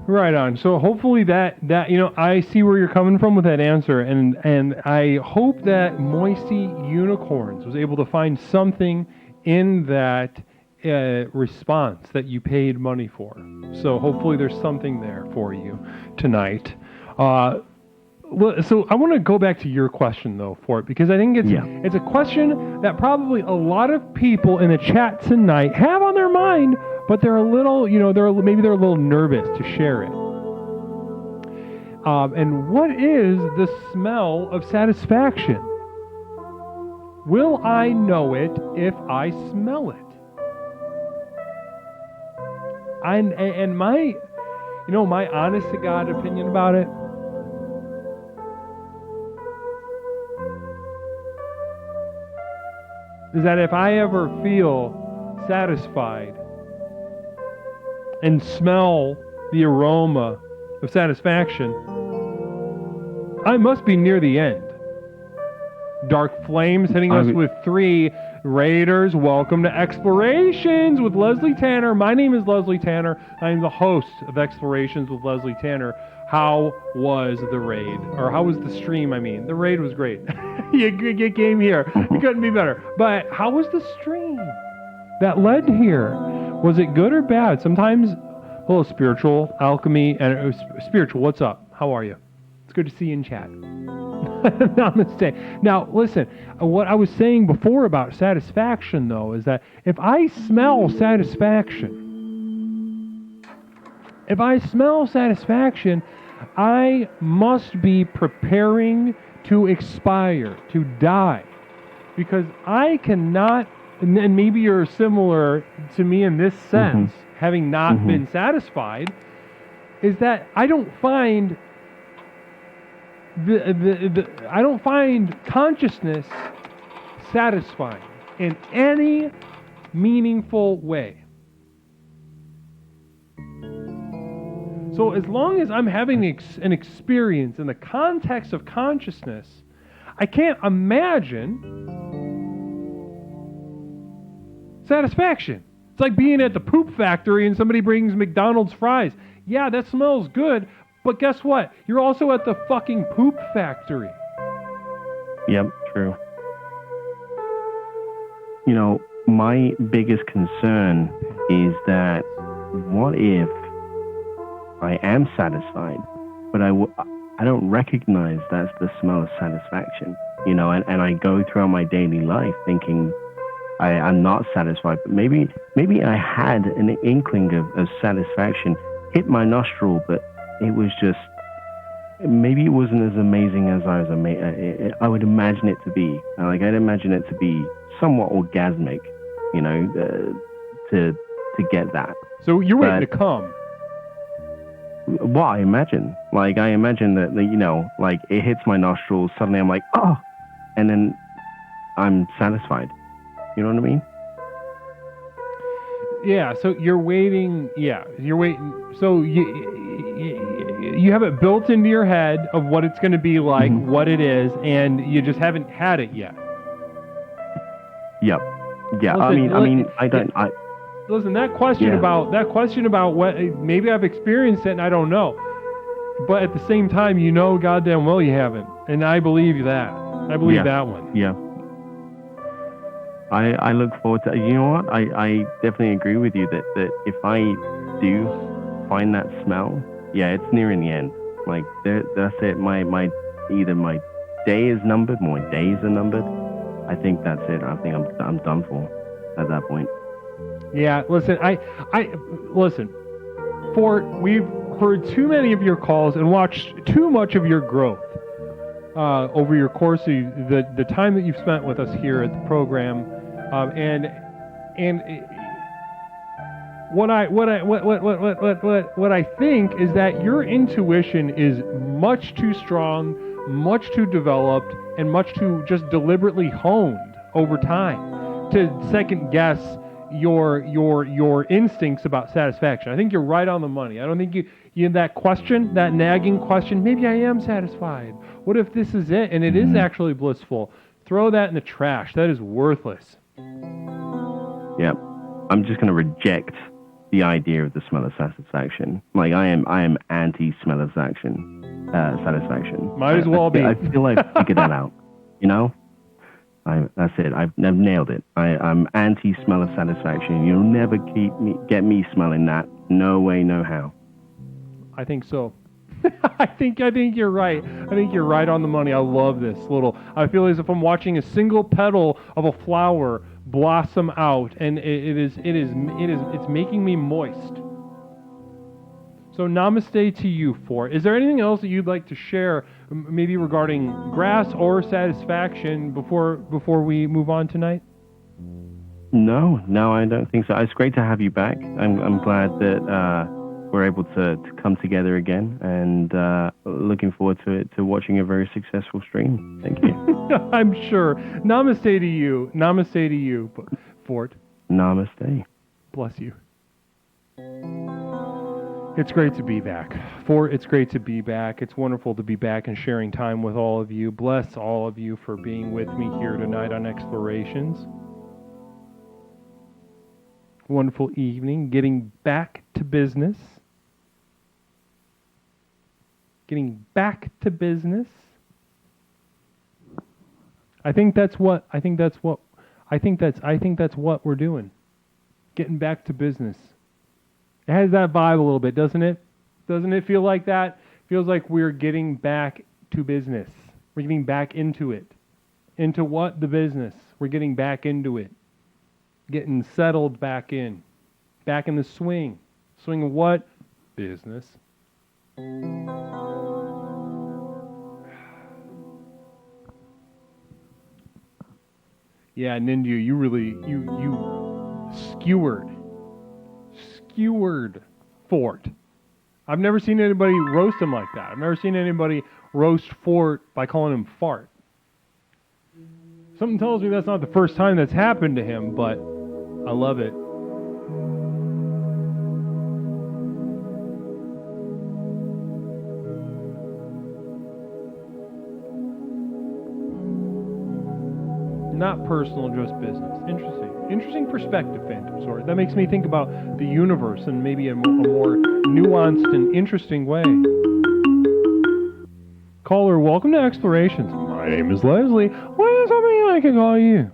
Right on. So hopefully that I see where you're coming from with that answer, and I hope that Moisty Unicorns was able to find something in that response that you paid money for. So hopefully there's something there for you tonight. So I want to go back to your question though, Fort, because I think it's a question that probably a lot of people in the chat tonight have on their mind, but they're a little, they're a little nervous to share it. And what is the smell of satisfaction? Will I know it if I smell it? And my honest to God opinion about it, is that if I ever feel satisfied and smell the aroma of satisfaction, I must be near the end. Dark Flames hitting us with 3 Raiders. Welcome to Explorations with Leslie Tanner. My name is Leslie Tanner. I am the host of Explorations with Leslie Tanner. How was the raid? Or how was the stream, I mean? The raid was great. you came here. It couldn't be better. But how was the stream that led here? Was it good or bad? Sometimes, hello, Spiritual, Alchemy, and Spiritual, what's up? How are you? It's good to see you in chat. Namaste. Now, listen, what I was saying before about satisfaction, though, is that if I smell satisfaction, I must be preparing to expire, to die. Because I cannot, and maybe you're similar to me in this sense, having not been satisfied, is that I don't find I don't find consciousness satisfying. in any meaningful way. So as long as I'm having an experience in the context of consciousness, I can't imagine satisfaction. It's like being at the poop factory and somebody brings McDonald's fries. Yeah, that smells good, but guess what? You're also at the fucking poop factory. Yep, true. You know, my biggest concern is that what if I am satisfied, but I don't recognize that's the smell of satisfaction, you know, and I go throughout my daily life thinking I'm not satisfied, but maybe I had an inkling of satisfaction hit my nostril, but it was just, maybe it wasn't as amazing as I would imagine it to be. Like, I'd imagine it to be somewhat orgasmic, you know, to get that. So you're waiting to come. What I imagine. Like, I imagine that, you know, like, it hits my nostrils, suddenly I'm like, oh, and then I'm satisfied. You know what I mean? Yeah, so you're waiting. Yeah, you're waiting. So you have it built into your head of what it's going to be like, what it is, and you just haven't had it yet. Yep. Yeah. Listen, that question about what, maybe I've experienced it and I don't know, but at the same time, you know, goddamn well you haven't, and I believe that. I believe that one. Yeah. I look forward to, you know what, I definitely agree with you that if I do find that smell, yeah, it's nearing the end. Like, that's it. Either my day is numbered, my days are numbered. I think that's it. I think I'm done for at that point. Yeah, listen, listen, Fort, we've heard too many of your calls and watched too much of your growth over your course of the time that you've spent with us here at the program. And what I think is that your intuition is much too strong, much too developed, and much too just deliberately honed over time to second guess your instincts about satisfaction. I think you're right on the money. I don't think you that question, that nagging question, maybe I am satisfied. What if this is it and it is actually blissful? Throw that in the trash. That is worthless. Yep. I'm just going to reject the idea of the smell of satisfaction. Like, I am anti-smell of satisfaction. Might as well be. I feel I've figured that out. You know? That's it. I've nailed it. I'm anti-smell of satisfaction. You'll never get me smelling that. No way, no how. I think so. I think you're right. I think you're right on the money. I love this little. I feel as if I'm watching a single petal of a flower blossom out, and it's making me moist. So namaste to you, Fort. Is there anything else that you'd like to share, maybe regarding grass or satisfaction, before we move on tonight? No, I don't think so. It's great to have you back. I'm glad that we're able to come together again, and looking forward to watching a very successful stream. Thank you. I'm sure. Namaste to you. Namaste to you, Fort. Namaste. Bless you. It's great to be back. Fort, it's great to be back. It's wonderful to be back and sharing time with all of you. Bless all of you for being with me here tonight on Explorations. Wonderful evening. Getting back to business. I think that's what we're doing. Getting back to business. It has that vibe a little bit, doesn't it? Doesn't it feel like that? Feels like we're getting back to business. We're getting back into it. Into what? The business. We're getting back into it. Getting settled back in. Back in the swing. Swing of what? Business. Yeah, Ninja, you really skewered Fort. I've never seen anybody roast him like that. I've never seen anybody roast Fort by calling him Fart. Something tells me that's not the first time that's happened to him, but I love it. Not personal, just business. Interesting perspective, Phantom Sword. That makes me think about the universe in maybe a more nuanced and interesting way. Caller, welcome to Explorations. My name is Leslie. What is something I can call you?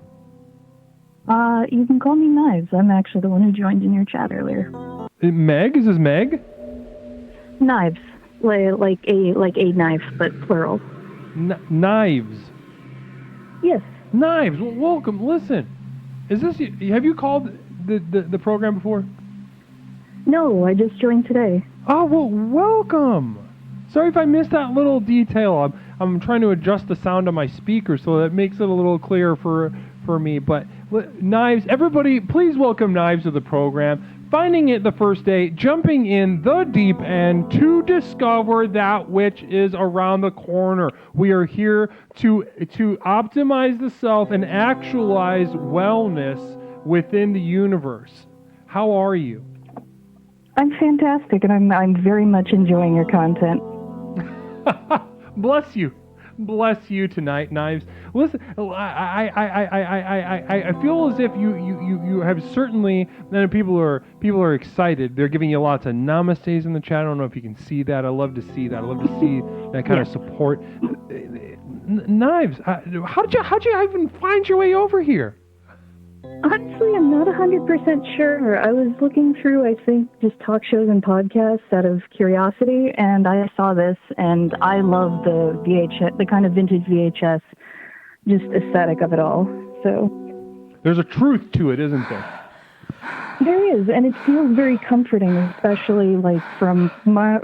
You can call me Knives. I'm actually the one who joined in your chat earlier. Meg? Is this Meg? Knives, like a knife, but plural. Knives. Yes. Knives. Welcome. Listen, is this? Have you called the program before? No, I just joined today. Oh well, welcome. Sorry if I missed that little detail. I'm trying to adjust the sound on my speaker so that makes it a little clearer for me. But Knives, everybody, please welcome Knives to the program. Finding it the first day, jumping in the deep end to discover that which is around the corner. We are here to optimize the self and actualize wellness within the universe. How are you? I'm fantastic, and I'm very much enjoying your content. Bless you tonight, Knives. Listen, I feel as if you have certainly. Then people are excited. They're giving you lots of namaste in the chat. I don't know if you can see that. I love to see that. I love to see that kind of support. Knives, how'd you even find your way over here? Honestly, I'm not 100% sure. I was looking through, I think, just talk shows and podcasts out of curiosity, and I saw this, and I love the VHS, the kind of vintage VHS, just aesthetic of it all. So there's a truth to it, isn't there? There is, and it feels very comforting, especially like from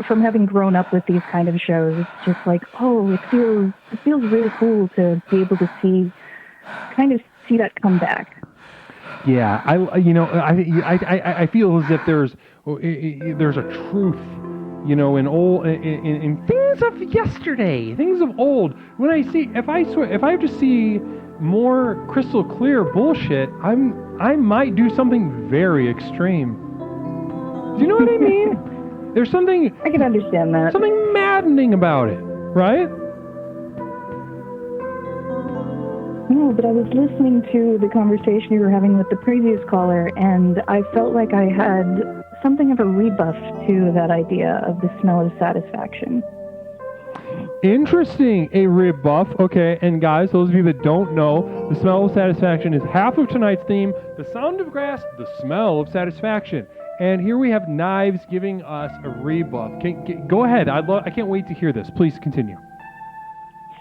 having grown up with these kind of shows. It's just like, oh, it feels really cool to be able to see that come back. Yeah, I feel as if there's a truth, in things of yesterday, things of old. When I see, if I have to see more crystal clear bullshit, I might do something very extreme. Do you know what I mean? There's something I can understand that. Something maddening about it, right? No, but I was listening to the conversation you were having with the previous caller, and I felt like I had something of a rebuff to that idea of the smell of satisfaction. Interesting, a rebuff. Okay, and guys, those of you that don't know, the smell of satisfaction is half of tonight's theme. The sound of grass, the smell of satisfaction. And here we have Knives giving us a rebuff. Go ahead. I can't wait to hear this. Please continue.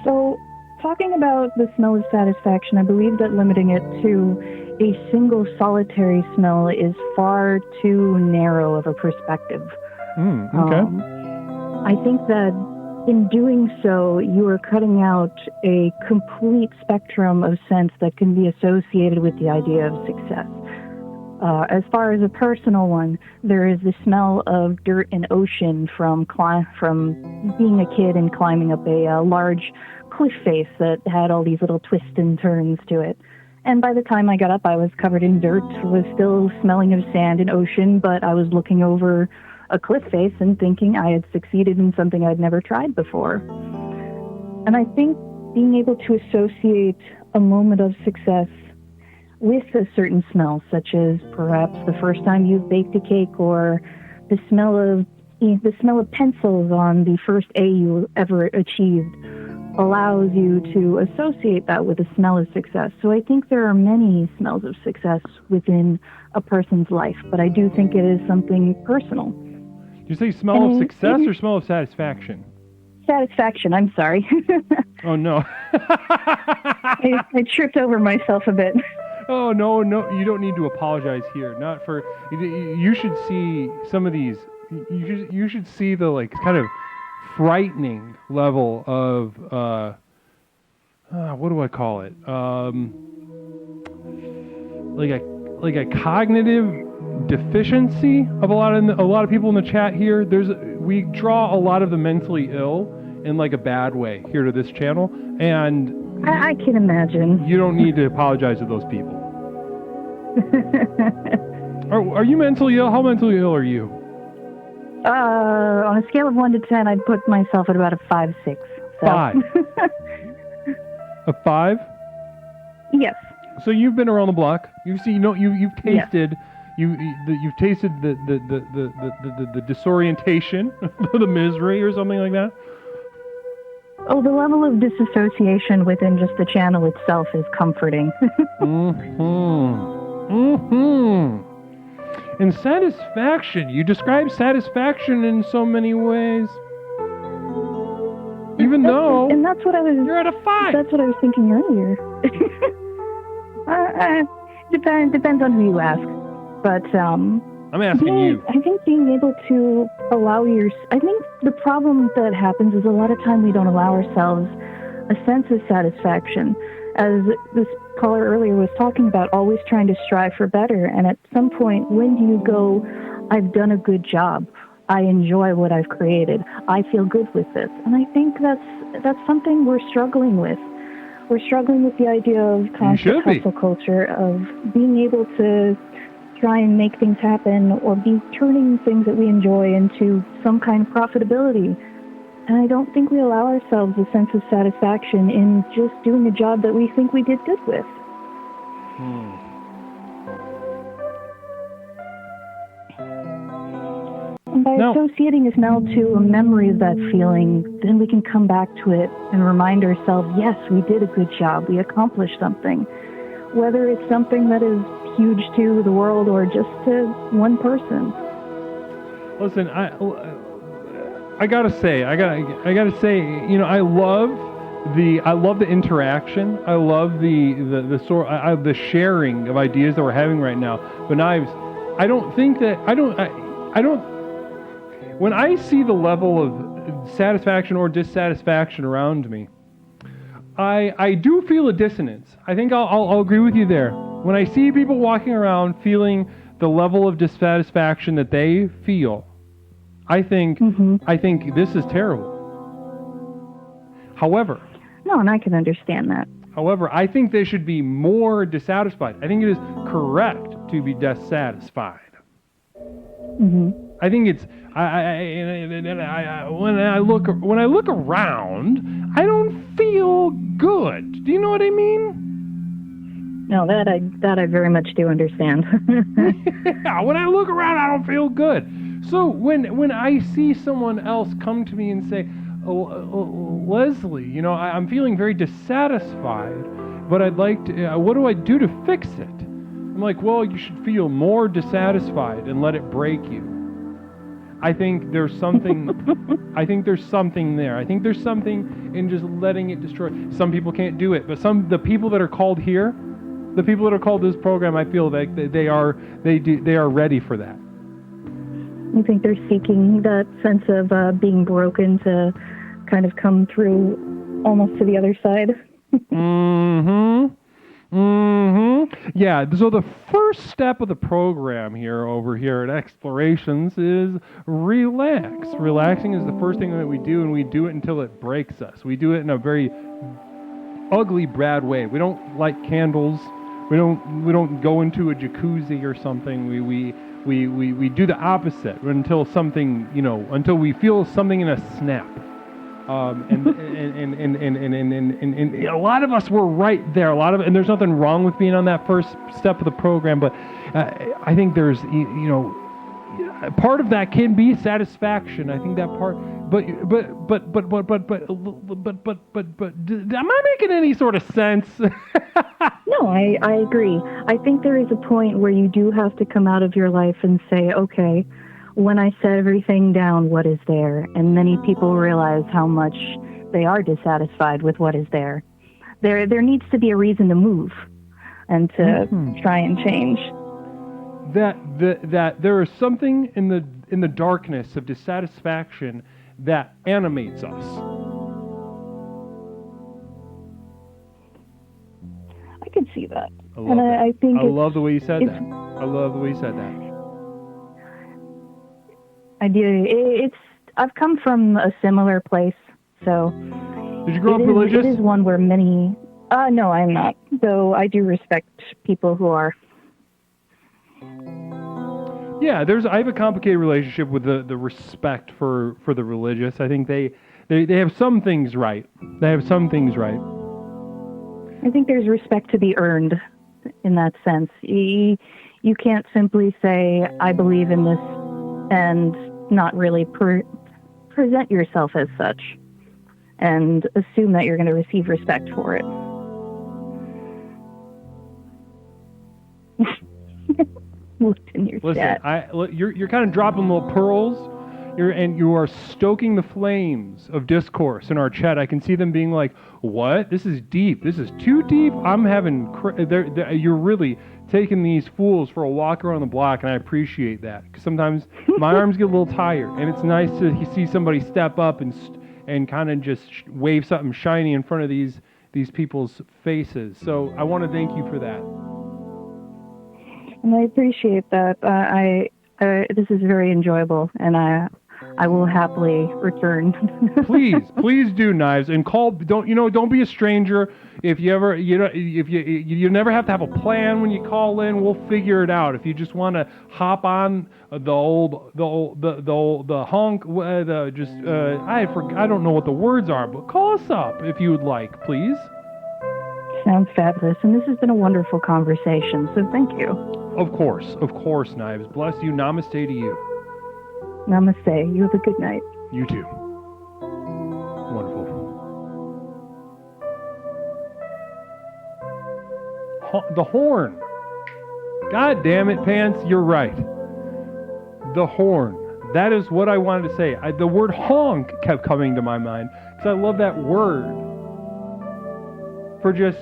So, talking about the smell of satisfaction, I believe that limiting it to a single solitary smell is far too narrow of a perspective. Okay. I think that in doing so, you are cutting out a complete spectrum of scents that can be associated with the idea of success. As far as a personal one, there is the smell of dirt and ocean from being a kid and climbing up a large cliff face that had all these little twists and turns to it. And by the time I got up, I was covered in dirt, was still smelling of sand and ocean, but I was looking over a cliff face and thinking I had succeeded in something I'd never tried before. And I think being able to associate a moment of success with a certain smell, such as perhaps the first time you've baked a cake, or the smell of pencils on the first A you ever achieved, allows you to associate that with the smell of success. So I think there are many smells of success within a person's life, but I do think it is something personal. You say smell of success or smell of satisfaction? Satisfaction, I'm sorry. Oh, no. I tripped over myself a bit. Oh, no, you don't need to apologize here. Not for, you should see some of these, you should see the, like, kind of frightening level of, what do I call it? Like a cognitive deficiency of a lot of people in the chat here. We draw a lot of the mentally ill in like a bad way here to this channel, and I can imagine. You don't need to apologize to those people. Are you mentally ill? How mentally ill are you? On a scale of 1 to 10, I'd put myself at about a 5, 6. So. 5. A 5? Yes. So you've been around the block. You've seen, you've tasted, you've tasted the disorientation, the misery, or something like that. Oh, the level of disassociation within just the channel itself is comforting. And satisfaction. You describe satisfaction in so many ways. Even though and that's what I was. You're at a 5. That's what I was thinking earlier. Depends on who you ask, but I'm asking you. I think being able to allow I think the problem that happens is a lot of time we don't allow ourselves a sense of satisfaction. As this caller earlier was talking about, always trying to strive for better. And at some point, when do you go, I've done a good job. I enjoy what I've created. I feel good with this. And I think that's something we're struggling with. We're struggling with the idea of constant hustle culture, of being able to try and make things happen or be turning things that we enjoy into some kind of profitability. And I don't think we allow ourselves a sense of satisfaction in just doing a job that we think we did good with. And by associating a smell to a memory of that feeling, then we can come back to it and remind ourselves, yes, we did a good job. We accomplished something. Whether it's something that is huge to the world or just to one person. Listen, I gotta say, I love the interaction. I love the sharing of ideas that we're having right now. But Knives, when I see the level of satisfaction or dissatisfaction around me, I do feel a dissonance. I think I'll agree with you there. When I see people walking around feeling the level of dissatisfaction that they feel, I think this is terrible. However, no, and I can understand that. However, I think they should be more dissatisfied. I think it is correct to be dissatisfied. I think it's when I look around, I don't feel good. Do you know what I mean? No, that I very much do understand. Yeah, when I look around, I don't feel good. So when I see someone else come to me and say, Leslie, I'm feeling very dissatisfied, but I'd like to, what do I do to fix it? I'm like, well, you should feel more dissatisfied and let it break you. I think there's something, there. I think there's something in just letting it destroy. Some people can't do it, but the people that are called here, the people that are called this program, I feel like they are ready for that. You think they're seeking that sense of being broken to kind of come through almost to the other side? Yeah, so the first step of the program over here at Explorations is relax. Relaxing is the first thing that we do, and we do it until it breaks us. We do it in a very ugly, bad way. We don't light candles. We don't go into a jacuzzi or something. We do the opposite until something, until we feel something in a snap. And a lot of us were right there. And there's nothing wrong with being on that first step of the program, but I think there's, part of that can be satisfaction. I think that part, but am I making any sort of sense? No, I agree. I think there is a point where you do have to come out of your life and say, okay, when I set everything down, what is there? And many people realize how much they are dissatisfied with what is there. There needs to be a reason to move and to try and change. That there is something in the darkness of dissatisfaction that animates us. I can see that. I love the way you said that. I love the way you said that. I do. I've come from a similar place, so. Did you grow up religious? It is one where many. No, I'm not. Though I do respect people who are. Yeah, I have a complicated relationship with the respect for the religious. I think they have some things right. They have some things right. I think there's respect to be earned in that sense. You can't simply say, I believe in this, and not really present yourself as such, and assume that you're going to receive respect for it. Looked in your Listen, chat. you're kind of dropping little pearls. You are stoking the flames of discourse in our chat. I can see them being like, "What? This is deep. This is too deep." I'm having. You're really taking these fools for a walk around the block, and I appreciate that. Because sometimes my arms get a little tired, and it's nice to see somebody step up and kind of just wave something shiny in front of these people's faces. So I want to thank you for that. And I appreciate that. This is very enjoyable, and I will happily return. please do, Knives, and call. Don't be a stranger. If you ever, you never have to have a plan when you call in. We'll figure it out. If you just want to hop on the honk, I don't know what the words are, but call us up if you would like, please. Sounds fabulous, and this has been a wonderful conversation, so thank you. Of course, Knives. Bless you. Namaste to you. Namaste. You have a good night. You too. Wonderful. The horn. God damn it, Pants. You're right. The horn. That is what I wanted to say. The word honk kept coming to my mind because I love that word. For just,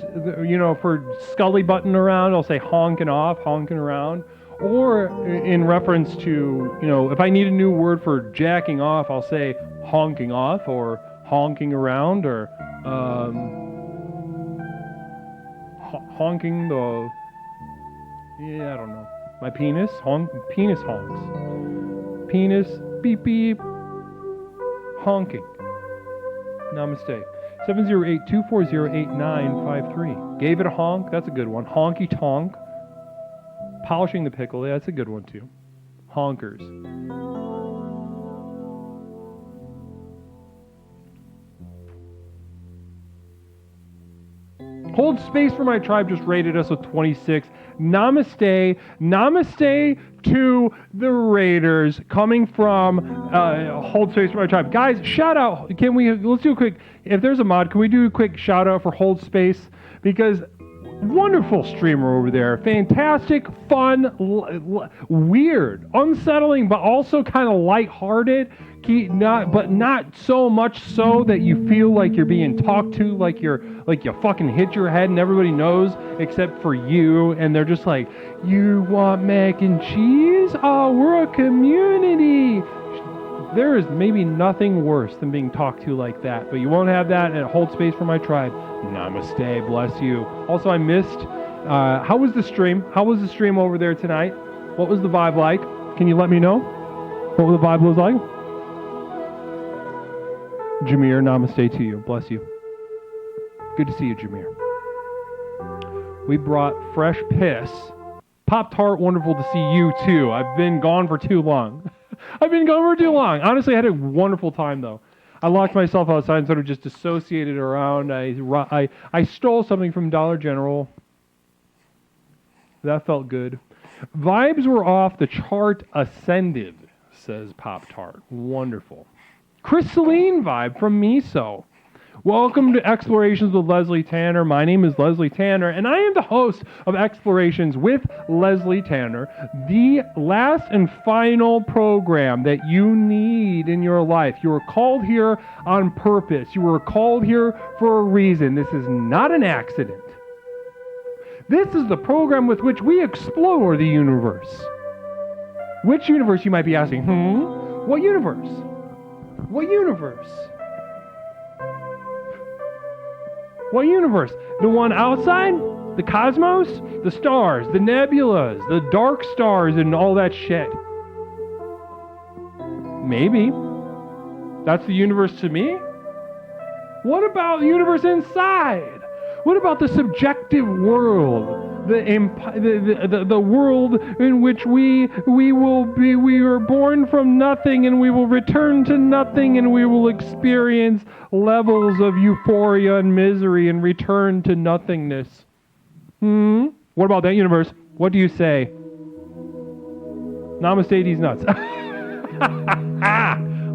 for scully button around, I'll say honking off, honking around. Or in reference to, if I need a new word for jacking off, I'll say honking off or honking around or honking I don't know. My penis, penis honks. Penis, beep beep, honking. Namaste. 708-240-8953. Gave it a honk. That's a good one. Honky tonk. Polishing the pickle. That's a good one too. Honkers. Hold Space for My Tribe just rated us with 26. Namaste. Namaste to the Raiders coming from Hold Space for My Tribe. Guys, shout out. Let's do a quick, if there's a mod, can we do a quick shout out for Hold Space? Because wonderful streamer over there. Fantastic, fun, weird, unsettling, but also kind of lighthearted. Not so much so that you feel like you're being talked to, like you fucking hit your head and everybody knows except for you, and they're just like, you want mac and cheese? Oh, we're a community. There is maybe nothing worse than being talked to like that, but you won't have that at Hold Space for My Tribe. Namaste, bless you. Also, I missed, how was the stream? How was the stream over there tonight? What was the vibe like? Can you let me know what the vibe was like? Jameer, namaste to you. Bless you. Good to see you, Jameer. We brought fresh piss. Pop-Tart, wonderful to see you too. I've been gone for too long. Honestly, I had a wonderful time though. I locked myself outside and sort of just dissociated around. I stole something from Dollar General. That felt good. Vibes were off the chart ascended, says Pop-Tart. Wonderful. Crystalline vibe from Miso. Welcome to Explorations with Leslie Tanner. My name is Leslie Tanner, and I am the host of Explorations with Leslie Tanner, the last and final program that you need in your life. You were called here on purpose. You were called here for a reason. This is not an accident. This is the program with which we explore the universe. Which universe, you might be asking? What universe? What universe? What universe? The one outside? The cosmos? The stars, the nebulas, the dark stars, and all that shit. Maybe. That's the universe to me? What about the universe inside? What about the subjective world? The world in which we are born from nothing and we will return to nothing and we will experience levels of euphoria and misery and return to nothingness. What about that universe? What do you say? Namaste, these nuts.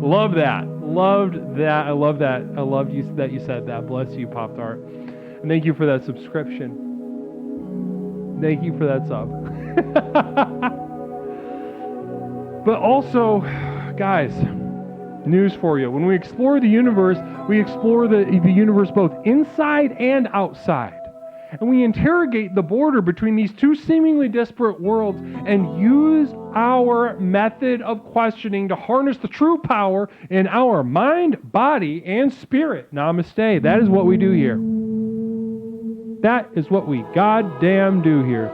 Love that. Loved that. I love that. I love you that you said that. Bless you, Pop Tart. And thank you for that subscription. Thank you for that sub. But also, guys, news for you. When we explore the universe, we explore the universe both inside and outside. And we interrogate the border between these two seemingly disparate worlds and use our method of questioning to harness the true power in our mind, body, and spirit. Namaste. That is what we do here. That is what we goddamn do here.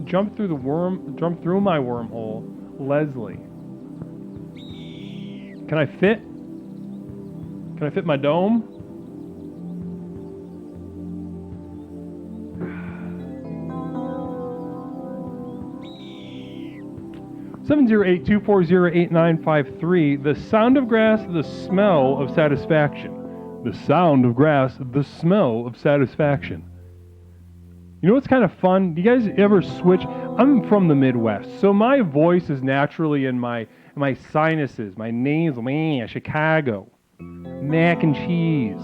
Jump through my wormhole, Leslie. Can I fit? Can I fit my dome? (708-240-8953). The sound of grass, the smell of satisfaction. The sound of grass, the smell of satisfaction. You know what's kind of fun? Do you guys ever switch? I'm from the Midwest, so my voice is naturally in my sinuses, my nasal, Chicago. Mac and cheese.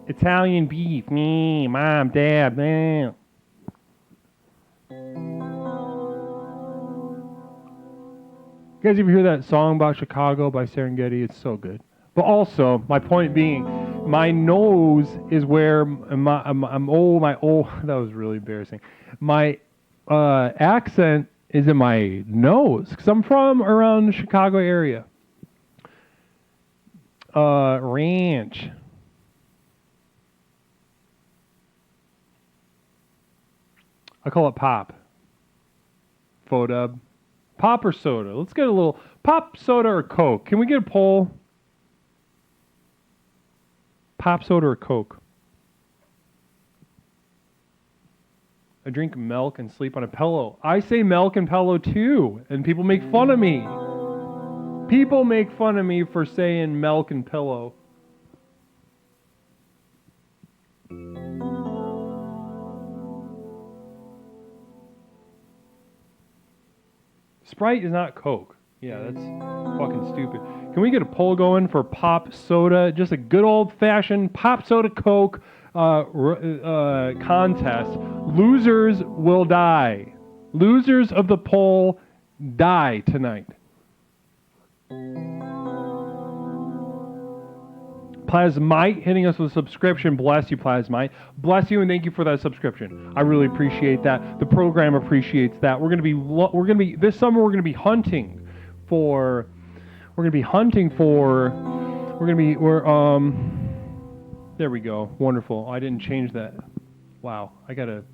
Italian beef, mom, dad, man. You guys ever hear that song about Chicago by Serengeti? It's so good. But also, my point being, my nose is where I'm old. That was really embarrassing. My accent is in my nose because I'm from around the Chicago area. Ranch. I call it pop. Photub. Pop or soda? Let's get a little pop, soda, or Coke. Can we get a poll? Pop, soda, or Coke? I drink milk and sleep on a pillow. I say milk and pillow too, and people make fun of me. People make fun of me for saying milk and pillow. Sprite is not Coke. Yeah, that's fucking stupid. Can we get a poll going for pop soda? Just a good old-fashioned pop soda Coke contest. Losers will die. Losers of the poll die tonight. Plasmite hitting us with a subscription. Bless you, Plasmite. Bless you, and thank you for that subscription. I really appreciate that. The program appreciates that. We're gonna be this summer. We're gonna be hunting for. There we go. Wonderful. I didn't change that. Wow. Fuck it.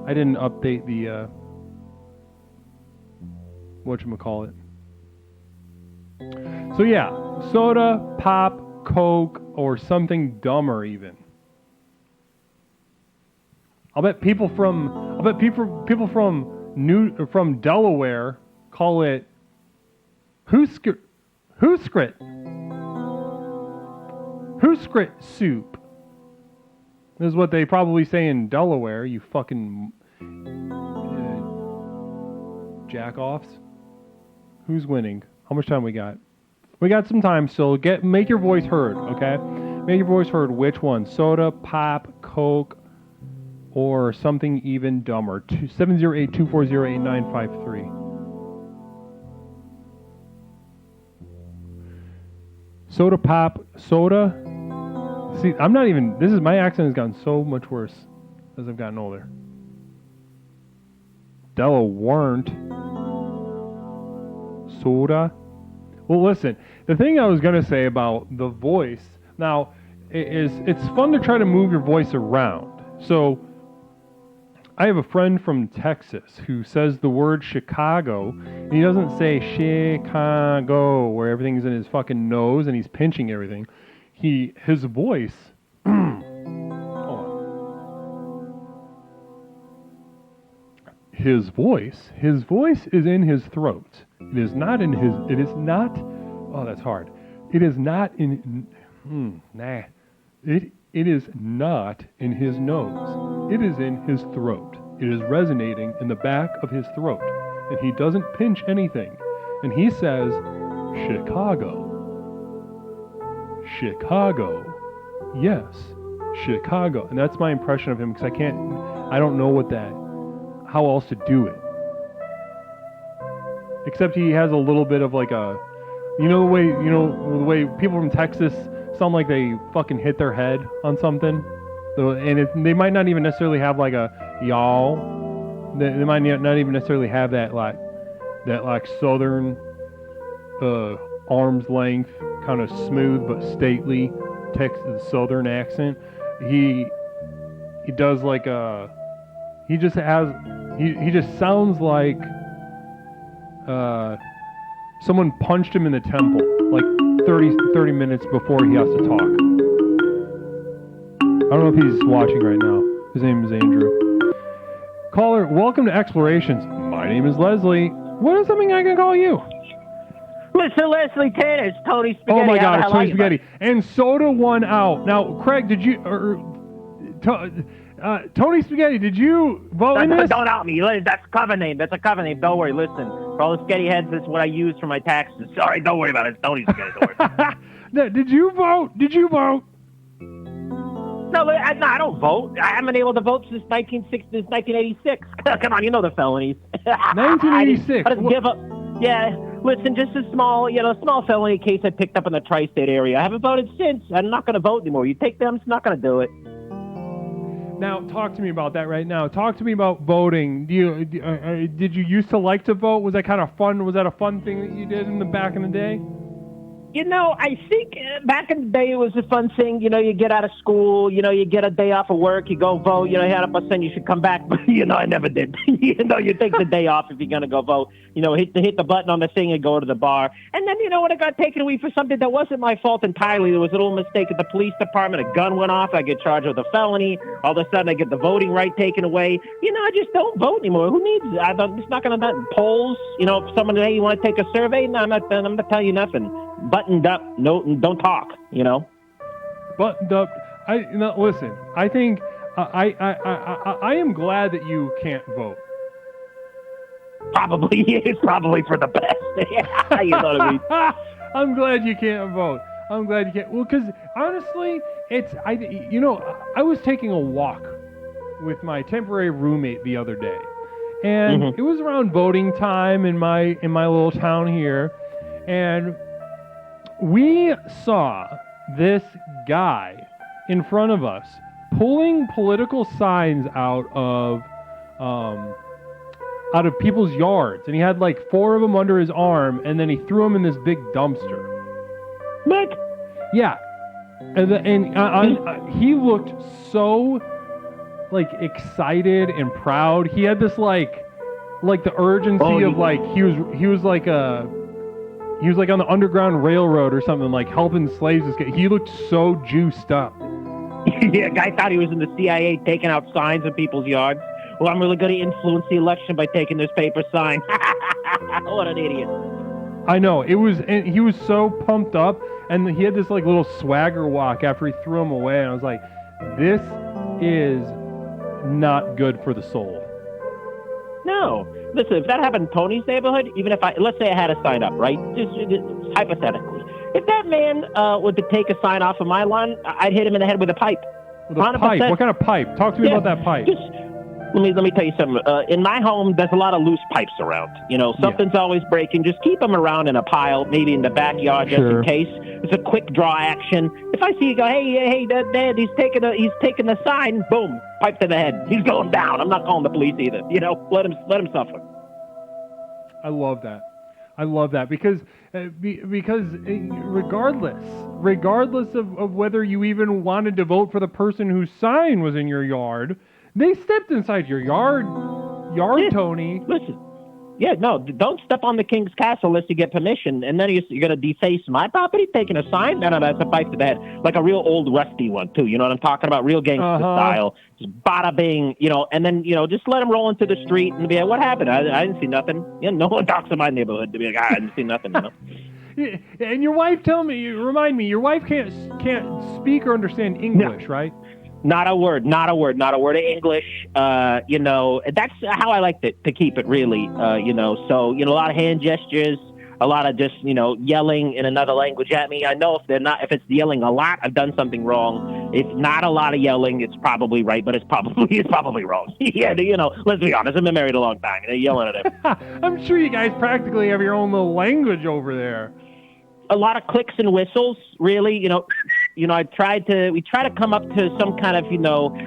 I didn't update the whatchamacallit. So yeah, soda, pop, Coke, or something dumber even. I'll bet people from Delaware call it Huskrit soup. This is what they probably say in Delaware, you fucking jack-offs. Who's winning? How much time we got? We got some time still. Make your voice heard, okay? Make your voice heard. Which one? Soda, pop, Coke, or something even dumber? 708-240-8953. Soda, pop, soda. See, I'm not even. My accent has gotten so much worse as I've gotten older. Della weren't. Soda. Well, listen. The thing I was gonna say about the voice now is it's fun to try to move your voice around. So I have a friend from Texas who says the word Chicago, and he doesn't say Chicago, where everything's in his fucking nose and he's pinching everything. His voice, hold on. His voice is in his throat. It is not, oh, that's hard. It is not in, It is not in his nose. It is in his throat. It is resonating in the back of his throat. And he doesn't pinch anything. And he says, Chicago. Chicago. Yes, Chicago. And that's my impression of him because I don't know how else to do it. Except he has a little bit of like a, the way people from Texas sound like they fucking hit their head on something, and they might not even necessarily have like a y'all. They might not even necessarily have that like southern arm's length kind of smooth but stately Texas southern accent. He does like he just sounds like someone punched him in the temple like 30 minutes before he has to talk. I don't know if he's watching right now. His name is Andrew. Caller, welcome to Explorations. My name is Leslie. What is something I can call you? Mr. Leslie Tanner, it's Tony Spaghetti. Oh my God, it's How Tony are you, Spaghetti. And Soda won out. Now, Craig, did you... Tony Spaghetti, did you vote in this? Don't out me. That's a cover name. That's a cover name. Don't worry. Listen, for all the spaghetti heads, that's what I use for my taxes. Sorry, don't worry about it. It's Tony Spaghetti. Don't worry. Did you vote? No, I don't vote. I haven't been able to vote since 1986. Come on, you know the felonies. 1986. I just give up. Yeah, listen, just a small felony case I picked up in the tri-state area. I haven't voted since. I'm not going to vote anymore. You take them, it's not going to do it. Now, talk to me about that right now. Talk to me about voting. Did you used to like to vote? Was that kind of fun? Was that a fun thing that you did in the back in the day? I think back in the day it was a fun thing. You get out of school, you get a day off of work, you go vote, you had up a saying you should come back, but, I never did. You take the day off if you're going to go vote. Hit the button on the thing and go to the bar. And then, when it got taken away for something that wasn't my fault entirely, there was a little mistake at the police department, a gun went off, I get charged with a felony, all of a sudden I get the voting right taken away. I just don't vote anymore. Who needs it? It's not going to polls. If someone, hey, you want to take a survey? No, I'm not telling you nothing. Buttoned up, no, don't talk. Buttoned up. Listen. I think I am glad that you can't vote. Probably, it's probably for the best. You know what I mean? I'm glad you can't vote. I'm glad you can't. Well, because honestly, I was taking a walk with my temporary roommate the other day, and it was around voting time in my little town here, and we saw this guy in front of us pulling political signs out of people's yards, and he had like 4 of them under his arm, and then he threw them in this big dumpster. What? Yeah, and he looked so like excited and proud. He had this like the urgency of like he was like on the Underground Railroad or something, like helping slaves. He looked so juiced up. Yeah, guy thought he was in the CIA taking out signs in people's yards. Well, I'm really going to influence the election by taking this paper sign. What an idiot. I know. And he was so pumped up, and he had this like little swagger walk after he threw them away, and I was like, this is not good for the soul. No. Listen, if that happened in Tony's neighborhood, even if let's say I had a sign up, right? Just hypothetically. If that man were to take a sign off of my lawn, I'd hit him in the head with a pipe. With a 100%. Pipe? What kind of pipe? Talk to me about that pipe. Let me tell you something. In my home, there's a lot of loose pipes around. Something's always breaking. Just keep them around in a pile, maybe in the backyard, just in case. It's a quick draw action. If I see you go, hey, Dad, he's taking the sign. Boom, pipe to the head. He's going down. I'm not calling the police either. Let him suffer. I love that. I love that because regardless of whether you even wanted to vote for the person whose sign was in your yard, they stepped inside your yard, Tony. Listen. Yeah, no, don't step on the king's castle unless you get permission, and then you're going to deface my property, taking a sign? No, that's a bite to the head. Like a real old rusty one, too. You know what I'm talking about? Real gangster style. Just bada bing, and then, just let them roll into the street and be like, what happened? I didn't see nothing. No one talks in my neighborhood to be like, I didn't see nothing, And your wife, remind me, your wife can't speak or understand English, right? Not a word of English. That's how I like to keep it, really. So, a lot of hand gestures, a lot of just, yelling in another language at me. I know if it's yelling a lot, I've done something wrong. If not a lot of yelling, it's probably right, but it's probably wrong. Yeah, let's be honest. I've been married a long time. They're yelling at him. I'm sure you guys practically have your own little language over there. A lot of clicks and whistles, really. We try to come up to some kind of,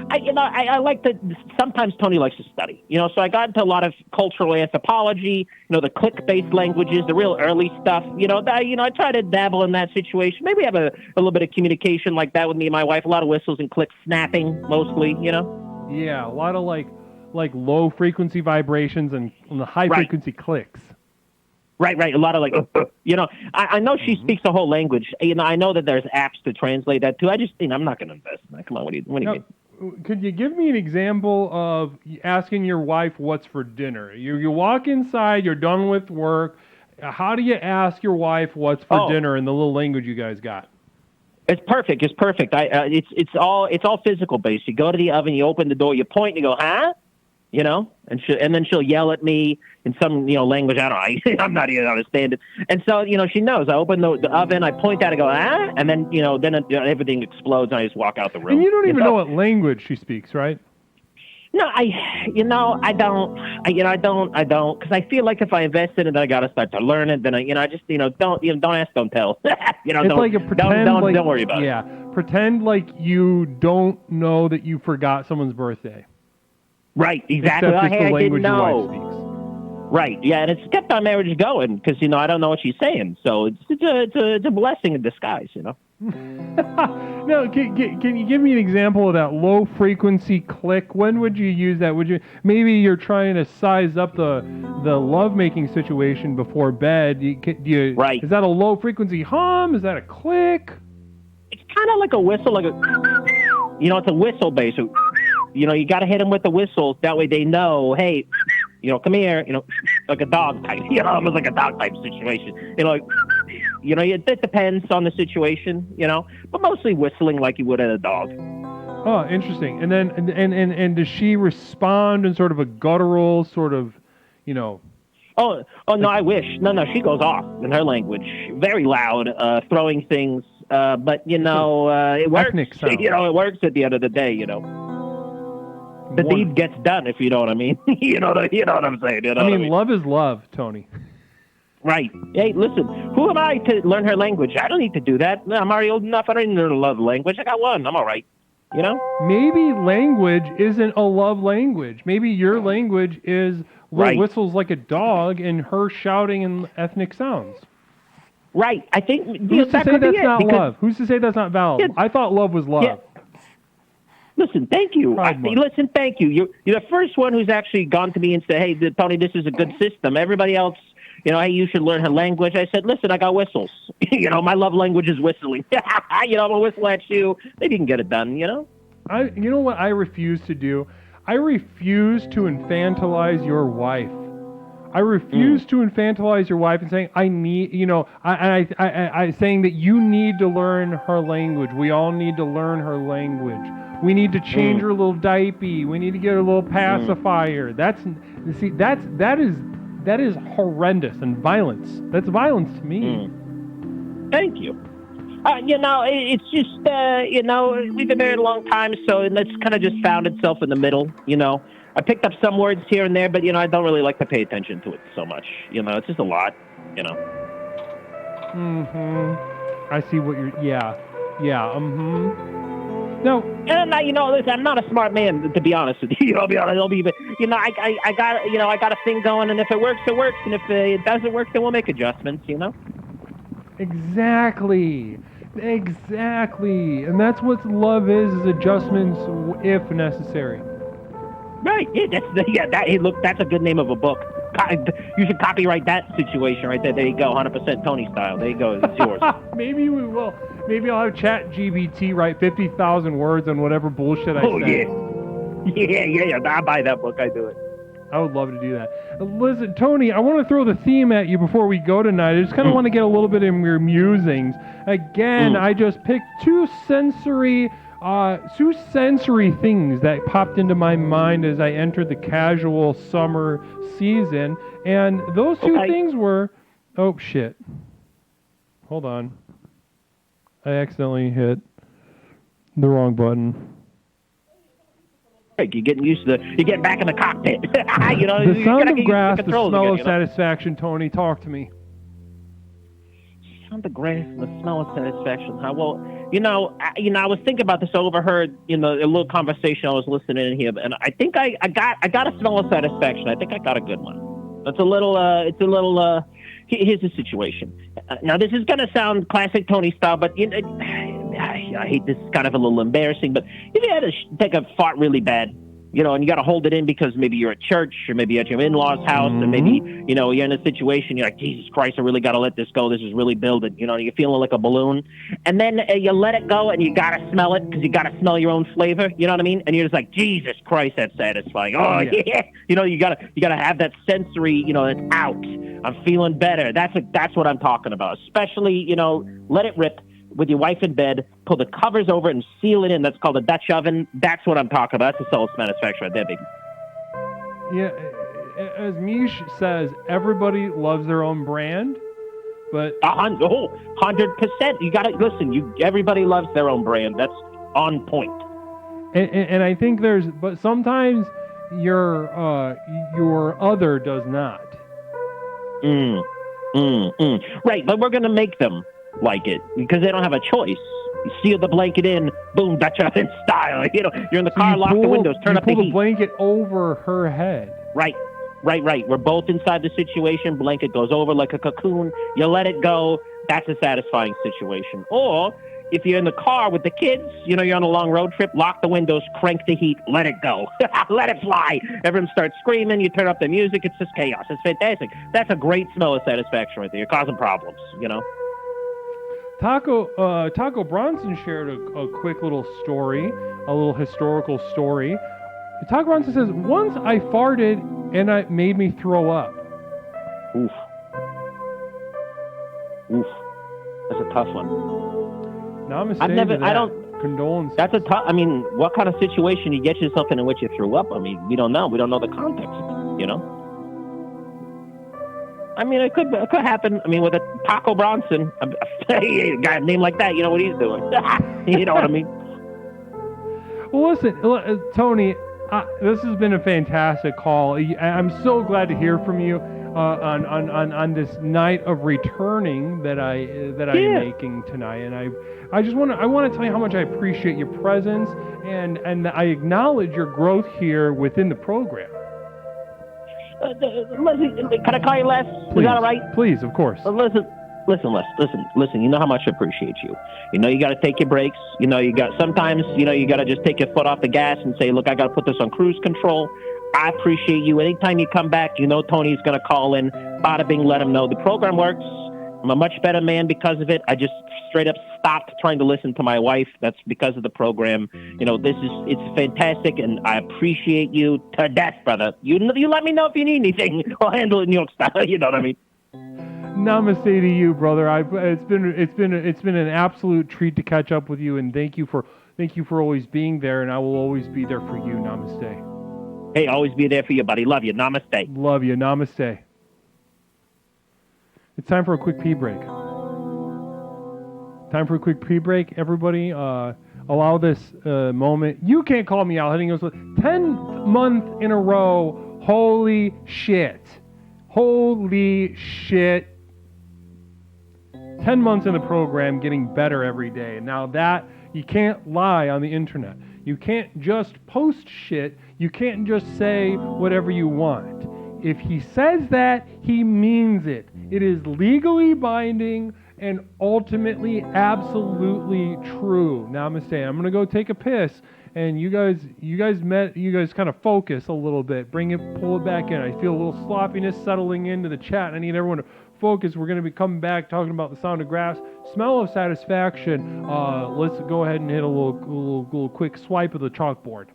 I like to, sometimes Tony likes to study, so I got into a lot of cultural anthropology, the click-based languages, the real early stuff, I try to dabble in that situation. Maybe have a little bit of communication like that with me and my wife, a lot of whistles and clicks, snapping mostly, Yeah, a lot of like low frequency vibrations and the high frequency clicks. Right. A lot of I know she speaks the whole language. I know that there's apps to translate that too. I just think I'm not going to invest in that. Come on, what do you mean? Could you give me an example of asking your wife what's for dinner? You walk inside, you're done with work. How do you ask your wife what's for dinner in the little language you guys got? It's perfect. It's all physical based. You go to the oven, you open the door, you point, and you go, huh? And then she'll yell at me in some, language I don't know. I'm not even understand it. And so, she knows. I open the oven, I point out and go, ah, and then, everything explodes and I just walk out the room. And you don't even know what language she speaks, right? No, I don't, because I feel like if I invest in it, then I got to start to learn it. Then I just, don't ask, don't tell. It's like a pretend, don't worry about it. Yeah, pretend like you don't know that you forgot someone's birthday. Right, exactly. Except it's the language your wife speaks. Right, yeah, and it's kept our marriage going because I don't know what she's saying, so it's a blessing in disguise, No, can you give me an example of that low frequency click? When would you use that? Maybe you're trying to size up the lovemaking situation before bed. Right. Is that a low frequency hum? Is that a click? It's kind of like a whistle, it's a whistle based. You got to hit them with the whistles. That way they know, hey, come here, like a dog type, almost like a dog type situation. It depends on the situation, but mostly whistling like you would at a dog. Oh, interesting. And then, and does she respond in sort of a guttural sort of, Oh, no, I wish. No, she goes off in her language. Very loud, throwing things. But, it works. It works at the end of the day, The deed gets done, if you know what I mean. you know what I'm saying. Love is love, Tony. Right. Hey, listen, who am I to learn her language? I don't need to do that. I'm already old enough. I don't need to love language. I got one. I'm all right. Maybe language isn't a love language. Maybe your language is whistles like a dog and her shouting in ethnic sounds. Right. I think... Who's to say that's not love? Who's to say that's not valid? Yeah. I thought love was love. Yeah. Listen, thank you. Thank you. You're the first one who's actually gone to me and said, hey, Tony, this is a good system. Everybody else, hey, you should learn her language. I said, listen, I got whistles. My love language is whistling. I'm going to whistle at you. They didn't get it done, You know what I refuse to do? I refuse to infantilize your wife. I refuse to infantilize your wife and saying, I need, I saying that you need to learn her language. We all need to learn her language. We need to change her little diaper. We need to get her a little pacifier. That is horrendous and violence. That's violence to me. Thank you. It's just, we've been married a long time, so it's kind of just found itself in the middle, I picked up some words here and there, but, I don't really like to pay attention to it so much. It's just a lot, I see what you're, yeah, No. And listen, I'm not a smart man, to be honest with you. I'll be honest. I got a thing going, and if it works, it works, and if it doesn't work, then we'll make adjustments. Exactly. And that's what love is adjustments if necessary. Right. Yeah. Hey, look, that's a good name of a book. You should copyright that situation right there. There you go, 100% Tony style. There you go. It's yours. Maybe we will. Maybe I'll have ChatGPT write 50,000 words on whatever bullshit I say. Yeah. I'll buy that book. I do it. I would love to do that. Listen, Tony, I want to throw the theme at you before we go tonight. I just kind of want to get a little bit in your musings. Again, I just picked two sensory things that popped into my mind as I entered the casual summer season. And those two things were... Oh, shit. Hold on. I accidentally hit the wrong button. You're getting used to you're getting back in the cockpit. The sound of grass, the smell of satisfaction. Tony, talk to me. Sound of grass, the smell of satisfaction. Well, I was thinking about this. I overheard, a little conversation I was listening in here, and I think I got a smell of satisfaction. I think I got a good one. It's a little. Here's the situation. Now, this is gonna sound classic Tony style, but I hate this. Is kind of a little embarrassing, but if you had to take a fart really bad, and you got to hold it in because maybe you're at church or maybe at your in-laws' house, and maybe, you're in a situation, you're like, Jesus Christ, I really got to let this go. This is really building. You're feeling like a balloon. And then you let it go and you got to smell it because you got to smell your own flavor. You know what I mean? And you're just like, Jesus Christ, that's satisfying. Oh, yeah. You got to have that sensory, that's out. I'm feeling better. That's what I'm talking about. Especially, let it rip. With your wife in bed, pull the covers over and seal it in. That's called a Dutch oven. That's what I'm talking about. That's a soul satisfaction right there, baby. Yeah, as Mish says, everybody loves their own brand, but 100%. You got to listen. Everybody loves their own brand. That's on point. And I think but sometimes your other does not. Right, but we're gonna make them like it because they don't have a choice. You seal the blanket in, boom, Dutch oven style. You're in the car, lock the windows, turn up the heat. Pull the blanket over her head. Right. We're both inside the situation. Blanket goes over like a cocoon. You let it go. That's a satisfying situation. Or if you're in the car with the kids, you're on a long road trip, lock the windows, crank the heat, let it go. Let it fly. Everyone starts screaming. You turn up the music. It's just chaos. It's fantastic. That's a great smell of satisfaction right there. You're causing problems, Taco Bronson shared a quick little story, a little historical story. Taco Bronson says, once I farted and it made me throw up. Oof. That's a tough one. Namaste. I don't. Condolences. That's a tough. What kind of situation you get yourself in which you threw up? We don't know. We don't know the context. It could happen. With a Taco Bronson, a guy named like that, you know what he's doing. You know what I mean? Well, listen, Tony, this has been a fantastic call. I'm so glad to hear from you on this night of returning that I'm making tonight, and I want to tell you how much I appreciate your presence, and I acknowledge your growth here within the program. Listen, can I call you Les? Please, is that all right? Please, of course. Listen, Les. Listen. You know how much I appreciate you. You got to take your breaks. Sometimes you got to just take your foot off the gas and say, look, I got to put this on cruise control. I appreciate you. Anytime you come back, Tony's going to call in. Bada bing, let him know the program works. I'm a much better man because of it. I just straight up stopped trying to listen to my wife. That's because of the program. It's fantastic, and I appreciate you to death, brother. You let me know if you need anything. I'll handle it New York style. You know what I mean? Namaste to you, brother. It's been an absolute treat to catch up with you, and thank you for always being there, and I will always be there for you. Namaste. Hey, always be there for you, buddy. Love you. Namaste. Love you. Namaste. It's time for a quick pee break. Everybody. Allow this moment. You can't call me out. I think it was 10th month in a row. Holy shit. 10 months in the program, getting better every day. Now that, you can't lie on the internet. You can't just post shit. You can't just say whatever you want. If he says that, he means it. It is legally binding and ultimately absolutely true. Namaste. I'm gonna go take a piss, and you guys kind of focus a little bit. Pull it back in. I feel a little sloppiness settling into the chat, and I need everyone to focus. We're gonna be coming back talking about the sound of grass, smell of satisfaction. Let's go ahead and hit a little quick swipe of the chalkboard.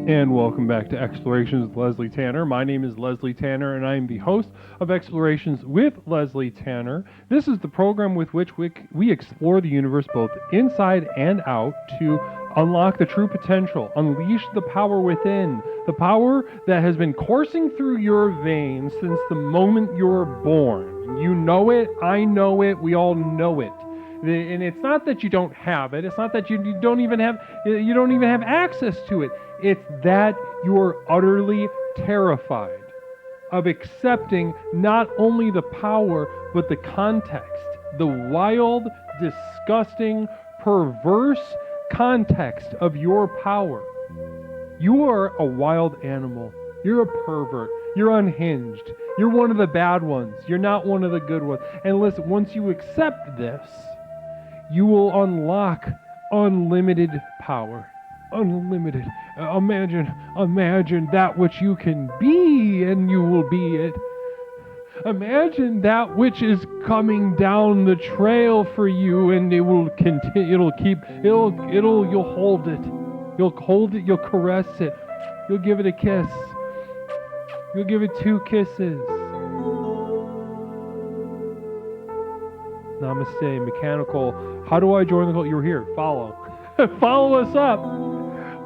And welcome back to Explorations with Leslie Tanner. My name is Leslie Tanner, and I am the host of Explorations with Leslie Tanner. This is the program with which we explore the universe both inside and out to unlock the true potential, unleash the power within, the power that has been coursing through your veins since the moment you were born. You know it, I know it, we all know it. And it's not that you don't have it. It's not that you don't even have access to it. It's that you're utterly terrified of accepting not only the power, but the context, the wild, disgusting, perverse context of your power. You are a wild animal. You're a pervert. You're unhinged. You're one of the bad ones. You're not one of the good ones. And listen, once you accept this, you will unlock unlimited power. Unlimited. Imagine that which you can be, and you will be it. Imagine that which is coming down the trail for you, and it will continue. You'll hold it. You'll hold it. You'll caress it. You'll give it a kiss. You'll give it 2 kisses. Namaste, mechanical. How do I join the cult? You're here. Follow. Follow us up.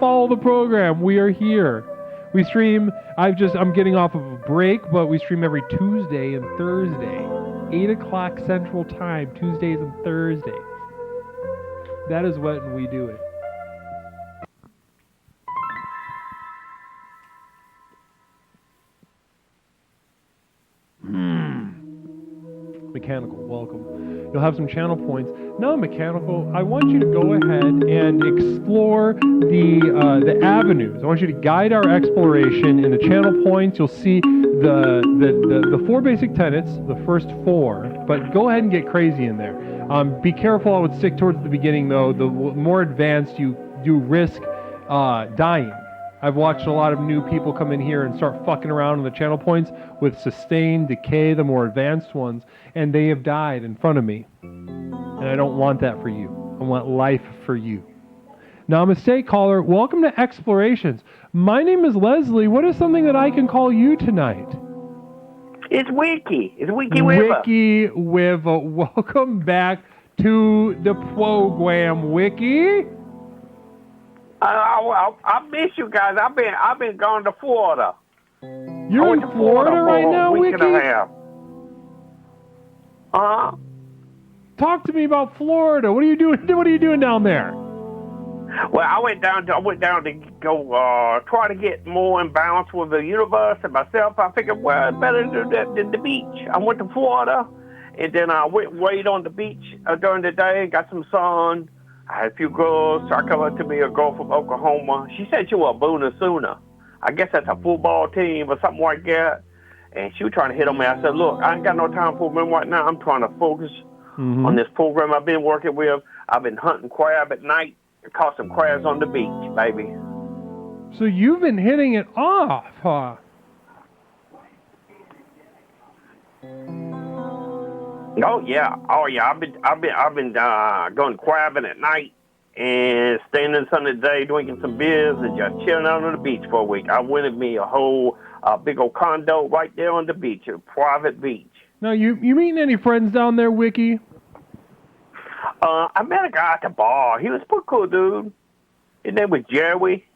Follow the program. We are here. We stream. I'm getting off of a break, but we stream every Tuesday and Thursday, 8 o'clock Central Time, Tuesdays and Thursdays. That is when we do it. Mechanical, welcome. You'll have some channel points. Now, Mechanical, I want you to go ahead and explore the avenues. I want you to guide our exploration in the channel points. You'll see the 4 basic tenets, the first 4, but go ahead and get crazy in there. Be careful. I would stick towards the beginning, though. The more advanced you risk dying. I've watched a lot of new people come in here and start fucking around in the channel points with sustain, decay, the more advanced ones, and they have died in front of me. And I don't want that for you. I want life for you. Namaste, caller. Welcome to Explorations. My name is Leslie. What is something that I can call you tonight? It's Wiki. It's Wiki Wiva. Wiki Wiva. Welcome back to the program, Wiki. I miss you guys. I've been going to Florida. You're in Florida right now, Wiki? And a half. Talk to me about Florida. What are you doing? What are you doing down there? Well, I went down to go try to get more in balance with the universe and myself. I figured, well, it's better to do that than the beach. I went to Florida, and then I wait on the beach during the day, got some sun. I had a few girls. So I come up to me, a girl from Oklahoma. She said she was a Boona Sooner. I guess that's a football team or something like that. And she was trying to hit on me. I said, look, I ain't got no time for them right now. I'm trying to focus on this program I've been working with. I've been hunting crab at night. I caught some crabs on the beach, baby. So you've been hitting it off, huh? Oh yeah. I've been going crabbing at night and staying in the sun today, drinking some beers and just chilling out on the beach for a week. I rented me a whole big old condo right there on the beach, a private beach. Now you meeting any friends down there, Wiki? I met a guy at the bar. He was a pretty cool dude. His name was Jerry,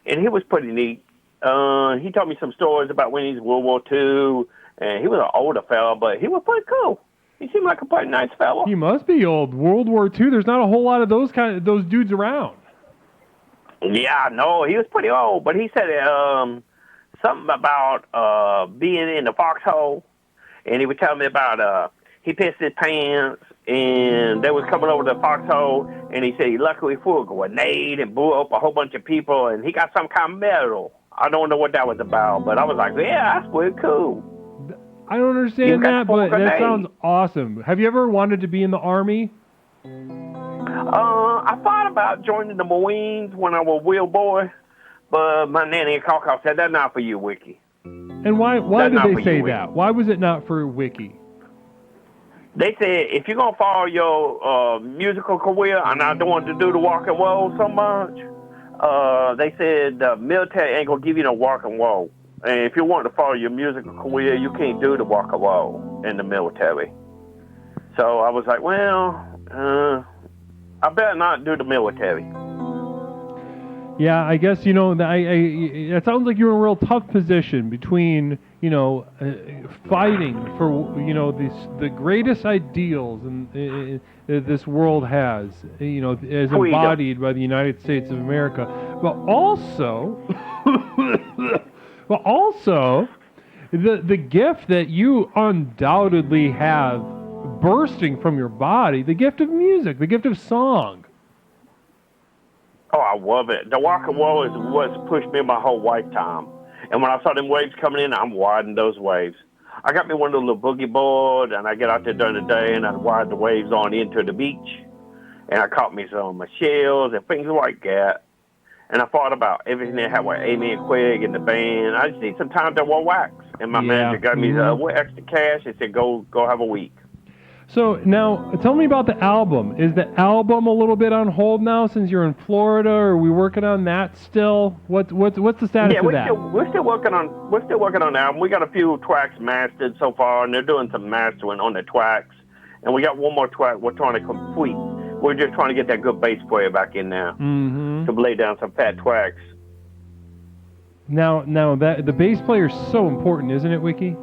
and he was pretty neat. He told me some stories about when he was World War II, and he was an older fella, but he was pretty cool. He seemed like a pretty nice fella. He must be old. World War II. There's not a whole lot of those dudes around. Yeah, no, he was pretty old, but he said something about being in the foxhole, and he was telling me about he pissed his pants, and they was coming over the foxhole, and he said he luckily threw a grenade and blew up a whole bunch of people, and he got some kind of medal. I don't know what that was about, but I was like, yeah, that's pretty cool. I don't understand that, but that sounds awesome. Have you ever wanted to be in the Army? I thought about joining the Marines when I was a real boy, but my nanny and Kaka said, that's not for you, Wiki. And why did they say that? Why was it not for Wiki? They said, if you're going to follow your musical career, and I don't want to do the rock and roll so much, they said the military ain't gonna give you no rock and roll. And if you want to follow your musical career, you can't do the rock and roll in the military. So I was like, well, I better not do the military. Yeah, I guess, it sounds like you're in a real tough position between, fighting for, the greatest ideals this world has, as embodied by the United States of America, but also, the gift that you undoubtedly have bursting from your body, the gift of music, the gift of song. Oh, I love it. The rock and roll is what's pushed me my whole lifetime. And when I saw them waves coming in, I'm riding those waves. I got me one of the little boogie board, and I get out there during the day, and I ride the waves on into the beach. And I caught me some of my shells and things like that. And I thought about everything they had with Amy and Quig and the band. I just need some time to relax. And my manager got me a little extra cash and said, go have a week. So now, tell me about the album. Is the album a little bit on hold now since you're in Florida? Or are we working on that still? What's the status of that? We're still working on the album. We got a few tracks mastered so far, and they're doing some mastering on the tracks. And we got one more track we're trying to complete. We're just trying to get that good bass player back in there to lay down some fat tracks. Now that the bass player is so important, isn't it, Wiki?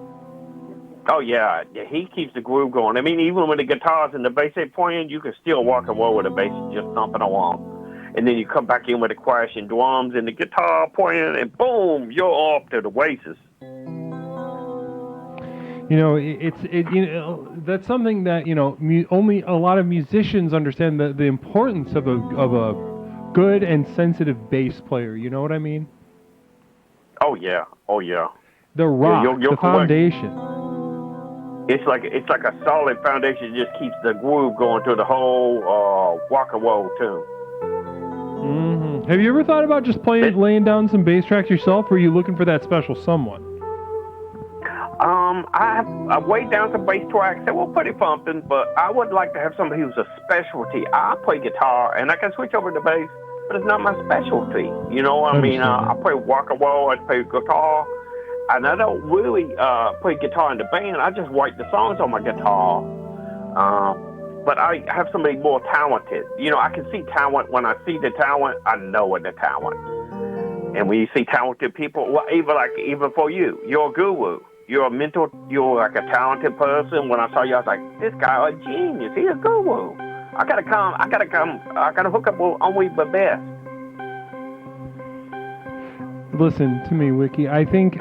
Oh, yeah, he keeps the groove going. I mean, even when the guitars and the bass ain't playing, you can still walk and roll with the bass just thumping along. And then you come back in with the crashing drums and the guitar playing, and boom, you're off to the races. That's something that, only a lot of musicians understand the importance of a good and sensitive bass player. You know what I mean? Oh, yeah. The rock, you're the foundation. It's like a solid foundation that just keeps the groove going through the whole rock and roll tune. Mm-hmm. Have you ever thought about just laying down some bass tracks yourself, or are you looking for that special someone? I've weighed down some bass tracks that were pretty thumping, but I would like to have somebody who's a specialty. I play guitar, and I can switch over to bass, but it's not my specialty. You know what I mean? I play rock and roll, I play guitar. And I don't really play guitar in the band. I just write the songs on my guitar. But I have somebody more talented. I can see talent. When I see the talent, I know what the talent. And when you see talented people, well, even for you, you're a guru. You're a mentor. You're like a talented person. When I saw you, I was like, this guy is a genius. He's a guru. I gotta come. I gotta hook up with the best. Listen to me, Wiki. I think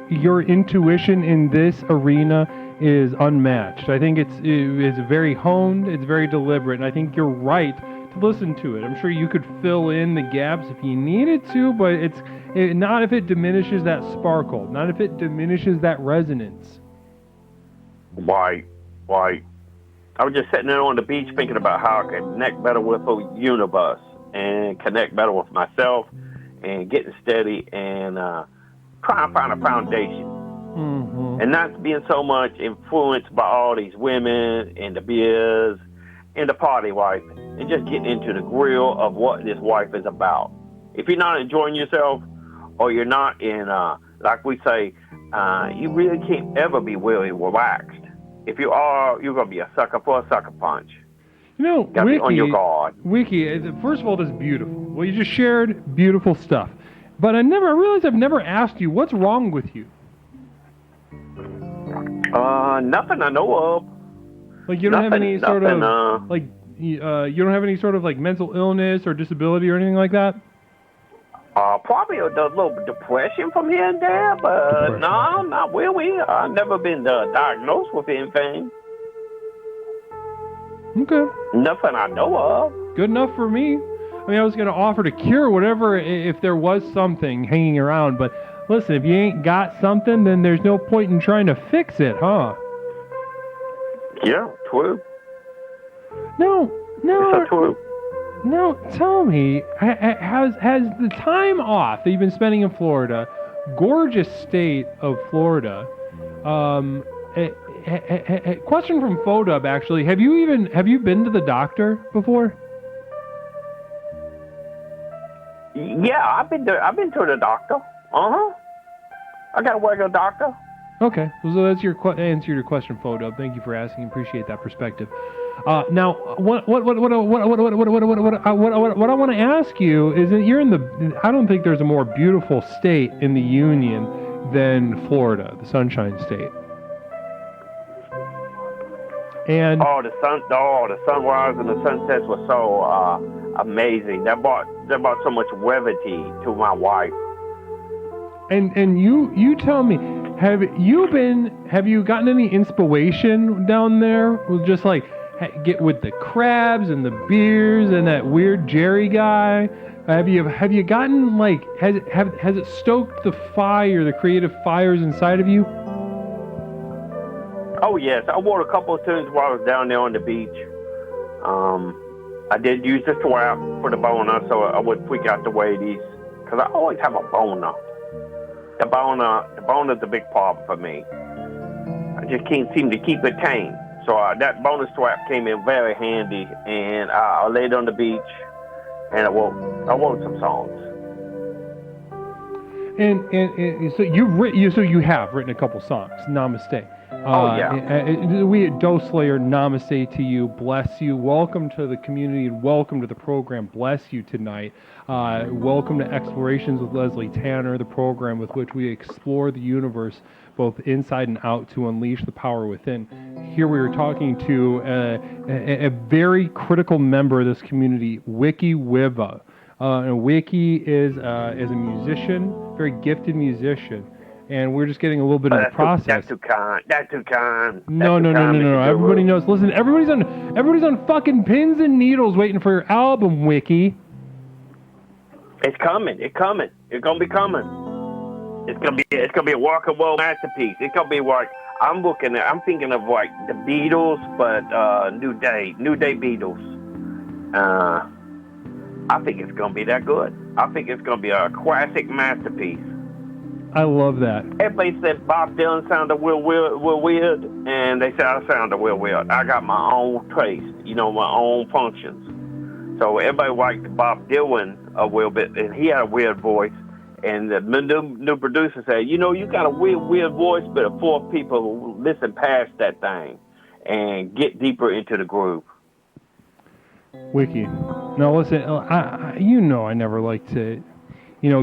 your intuition in this arena is unmatched. I think it's very honed. It's very deliberate, and I think you're right to listen to it. I'm sure you could fill in the gaps if you needed to, but not if it diminishes that sparkle. Not if it diminishes that resonance. Why? I was just sitting there on the beach thinking about how I could connect better with the universe and connect better with myself. And getting steady and trying to find a foundation. Mm-hmm. And not being so much influenced by all these women and the beers and the party life. And just getting into the grill of what this life is about. If you're not enjoying yourself or you're not in, like we say, you really can't ever be really relaxed. If you are, you're going to be a sucker for a sucker punch. Wiki, be on your guard. Wiki, first of all, that's beautiful. Well, you just shared beautiful stuff. But I realized I've never asked you, what's wrong with you? Nothing I know of. Like, you don't have any sort of, you don't have any sort of, like, mental illness or disability or anything like that? Probably a little depression from here and there, but no, not really. I've never been diagnosed with anything. Okay. Nothing I know of. Good enough for me. I mean, I was going to offer to cure whatever if there was something hanging around, but listen, if you ain't got something, then there's no point in trying to fix it, huh? Yeah, true. No. It's true. No, tell me, has the time off that you've been spending in Florida, gorgeous state of Florida, question from Fodub, actually. Have you been to the doctor before? Yeah, I've been to the doctor. I got a regular doctor. Okay, so that's your answer to your question, Photo. Thank you for asking. Appreciate that perspective. Now, what I want to ask you is that you're in the. I don't think there's a more beautiful state in the Union than Florida, the Sunshine State. And the sunrise and the sunsets were so amazing. That brought so much levity to my wife. And you tell me, have you gotten any inspiration down there? With just like get with the crabs and the beers and that weird Jerry guy? Have you gotten like has it stoked the fire, the creative fires inside of you? Oh yes, I wrote a couple of tunes while I was down there on the beach. I did use the strap for the boner, so I would freak out the ladies, because I always have a boner. The boner's a big problem for me. I just can't seem to keep it tame. So that boner strap came in very handy, and I laid on the beach, and I wrote some songs. And so you have written a couple songs. Namaste. We at Dose Slayer, namaste to you. Bless you. Welcome to the community and welcome to the program. Bless you tonight. Welcome to Explorations with Leslie Tanner, the program with which we explore the universe both inside and out to unleash the power within. Here we are talking to a very critical member of this community, Wiki Wiva. And Wiki is a musician, very gifted musician. And we're just getting a little bit of the process. That's too kind. No. Everybody knows. Listen, everybody's on fucking pins and needles waiting for your album, Wiki. It's coming. It's gonna be coming. It's gonna be a rock and roll masterpiece. It's gonna be like I'm thinking of like the Beatles, but New Day Beatles. I think it's gonna be that good. I think it's gonna be a classic masterpiece. I love that. Everybody said Bob Dylan sounded real weird, and they said I sounded real weird. I got my own taste, my own functions. So everybody liked Bob Dylan a little bit, and he had a weird voice. And the new producer said, you got a weird voice, but if people listen past that thing and get deeper into the groove. Wiki. Now listen, I never like to,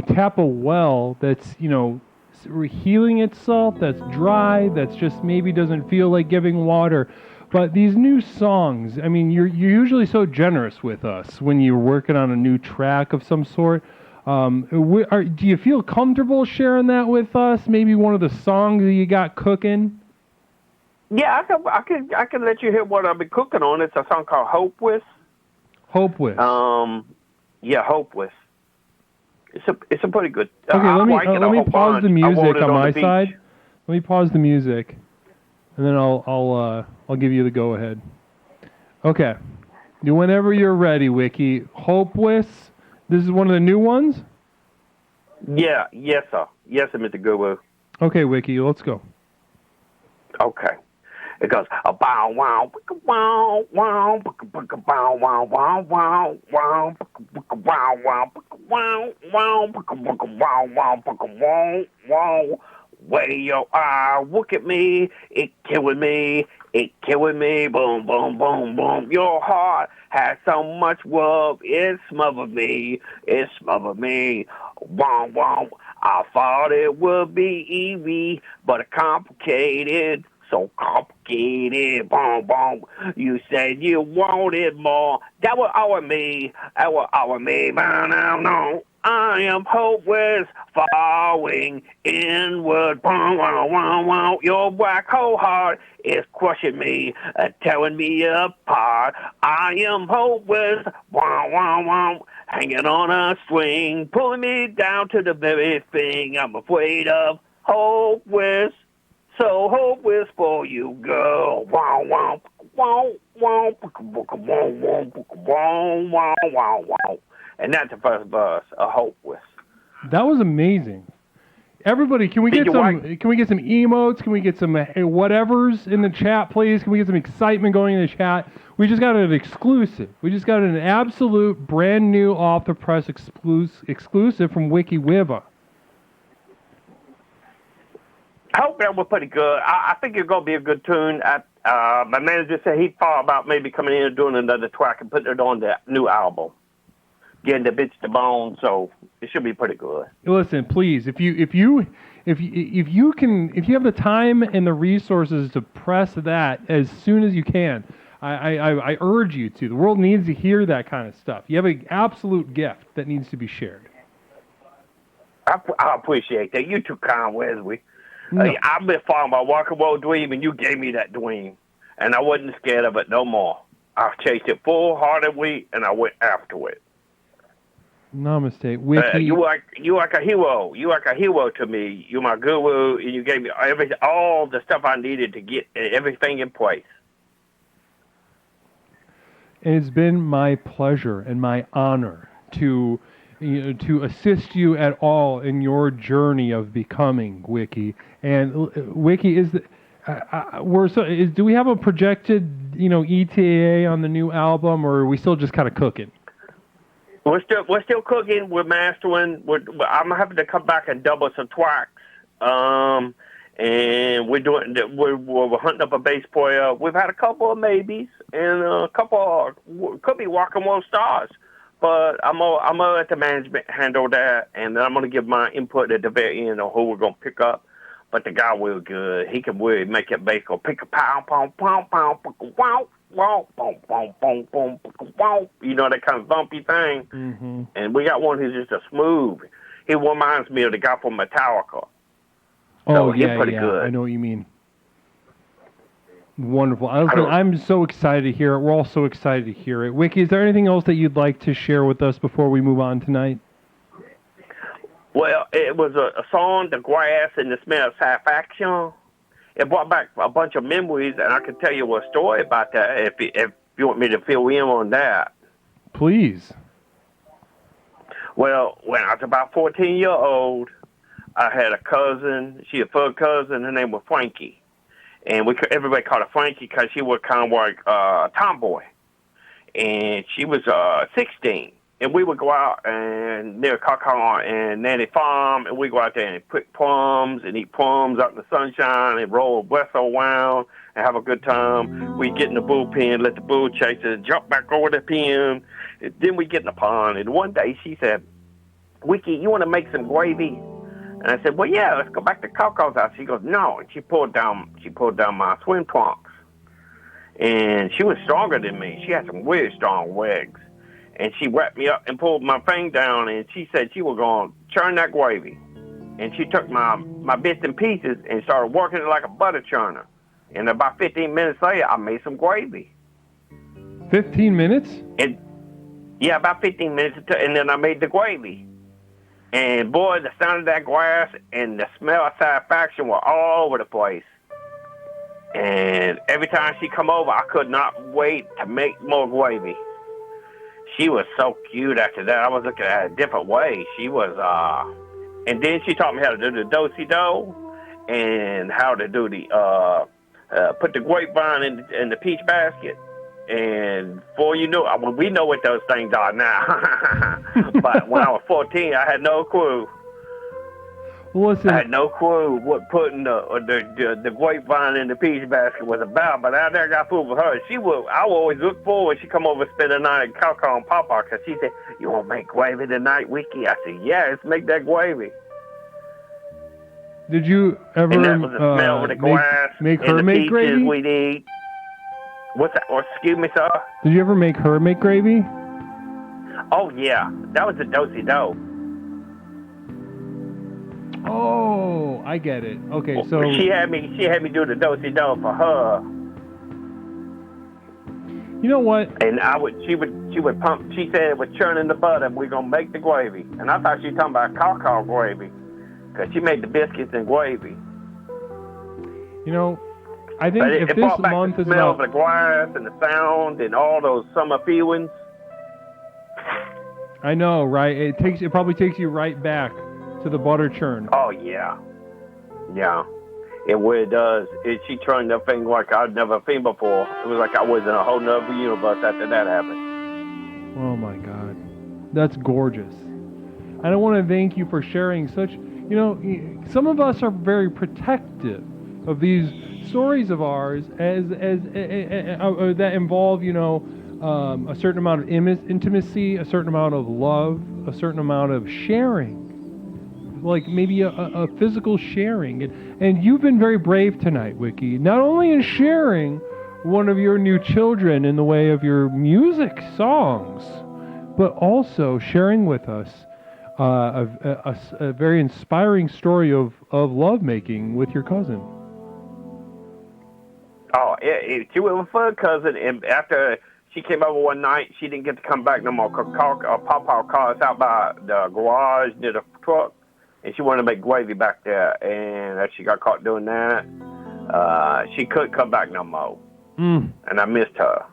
tap a well that's, healing itself, that's dry, that's just maybe doesn't feel like giving water. But these new songs, I mean, you're usually so generous with us when you're working on a new track of some sort. Do you feel comfortable sharing that with us? Maybe one of the songs that you got cooking? Yeah, I can let you hear what I've been cooking on. It's a song called Hope With. Hope With. Yeah, Hope With. It's a pretty good. Okay, let me pause the music on my side. Let me pause the music, and then I'll give you the go ahead. Okay, whenever you're ready, Wiki. Hope With. This is one of the new ones? Yeah, yes, sir. Yes, sir, Mr. Guru. Okay, Wiki, let's go. Okay. It goes, bow wow, wow, wow, bow wow, wow, wow, wow, wow, wow, wow, wow, wow, wow. Way your eye, look at me, it killing me, boom, boom, boom, boom. Your heart has so much love, it smothered me, wow, wow. I thought it would be easy, but complicated, so complicated, boom, boom. You said you wanted more, that was our me, but no. I am hopeless, falling inward. Your black hole heart is crushing me, tearing me apart. I am hopeless, hanging on a string, pulling me down to the very thing I'm afraid of. Hopeless, so hopeless for you, girl. And that's the first verse, a Hopeless. That was amazing. Everybody, can we get some emotes? Can we get some whatevers in the chat, please? Can we get some excitement going in the chat? We just got an exclusive. We just got an absolute brand new off the press exclusive from WikiWiva. I hope that was pretty good. I think it's going to be a good tune. My manager said he thought about maybe coming in and doing another track and putting it on the new album, getting the bitch to bone. So it should be pretty good. Listen, please, if you have the time and the resources to press that as soon as you can, I urge you to. The world needs to hear that kind of stuff. You have an absolute gift that needs to be shared. I appreciate that. You too kind, Wesley. No. I've been following my rock and roll dream, and you gave me that dream, and I wasn't scared of it no more. I chased it full-heartedly, and I went after it. Namaste, Wiki. You like a hero. You like a hero to me. You're my guru, and you gave me all the stuff I needed to get everything in place. It's been my pleasure and my honor to assist you at all in your journey of becoming Wiki. And Wiki do we have a projected ETA on the new album, or are we still just kind of cooking? We're still cooking. We're mastering. I'm having to come back and double some tracks. And we're hunting up a bass player. We've had a couple of maybes and a couple could be rock and roll stars. But I'm gonna let the management handle that, and then I'm gonna give my input at the very end on who we're gonna pick up. But the guy will good. He can really make it bass go pick a pound, pound, pound, pound, wow, wow, boom, boom, boom, boom, wow. You know, that kind of bumpy thing. Mm-hmm. And we got one who's just a smooth. He reminds me of the guy from Metallica. Oh, he's pretty yeah. good. I know what you mean. Wonderful. I'm so excited to hear it. We're all so excited to hear it. Wiki, is there anything else that you'd like to share with us before we move on tonight? Well, it was a song, The Grass and the Smell of Satisfaction. It brought back a bunch of memories, and I can tell you a story about that if you want me to fill in on that. Please. Well, when I was about 14 years old, I had a cousin. She a third cousin. Her name was Frankie. And everybody called her Frankie because she was kind of like a tomboy. And she was 16. And we would go out and near Caca and Nanny Farm, and we go out there and pick plums and eat plums out in the sunshine and roll whistle around and have a good time. We get in the bullpen, let the bull chasers jump back over the pen. And then we get in the pond. And one day she said, Wiki, you want to make some gravy? And I said, well, yeah, let's go back to Coco's house. She goes, no. And she pulled down my swim trunks. And she was stronger than me. She had some really strong legs. And she wrapped me up and pulled my thing down, and she said she was going to churn that gravy. And she took my bits and pieces and started working it like a butter churner. And about 15 minutes later, I made some gravy. 15 minutes? Yeah, about 15 minutes, and then I made the gravy. And boy, the sound of that grass and the smell of satisfaction were all over the place. And every time she come over, I could not wait to make more gravy. She was so cute after that. I was looking at it a different way. She was, and then she taught me how to do the do-si-do and how to do the, put the grapevine in the peach basket. And before you know, we know what those things are now. But when I was 14, I had no clue. Listen, I had no clue what putting the grapevine in the peach basket was about. But after I got food with her, I would always look forward. She come over and spend the night at Coco and Papa because she said, "You want to make gravy tonight, Wiki?" I said, "Yeah, let's make that gravy." Did you ever and that was the smell of the grass make and her the make peaches gravy? we'd eat. What's that? Or, excuse me, sir? Did you ever make her make gravy? Oh yeah, that was a do-si-do. Oh, I get it. Okay, so she had me do the do-si-do for her. You know what? And she would pump. She said it was churning the butter, and we're gonna make the gravy. And I thought she was talking about cocoa gravy, because she made the biscuits and gravy. You know, I think if it this brought back month the is smell about of the grass and the sound and all those summer feelings. I know, right? It probably takes you right back to to the butter churn. Oh, yeah. Yeah. It really does. She turned that thing like I'd never seen before. It was like I was in a whole nother universe after that happened. Oh my God. That's gorgeous. And I want to thank you for sharing such, some of us are very protective of these stories of ours as that involve, a certain amount of intimacy, a certain amount of love, a certain amount of sharing. Like maybe a physical sharing. And you've been very brave tonight, Wiki. Not only in sharing one of your new children in the way of your music songs, but also sharing with us a very inspiring story of lovemaking with your cousin. Oh, she was with her cousin, and after she came over one night, she didn't get to come back no more. Papa called us out by the garage near the truck, and she wanted to make gravy back there, and as she got caught doing that, she couldn't come back no more. And I missed her.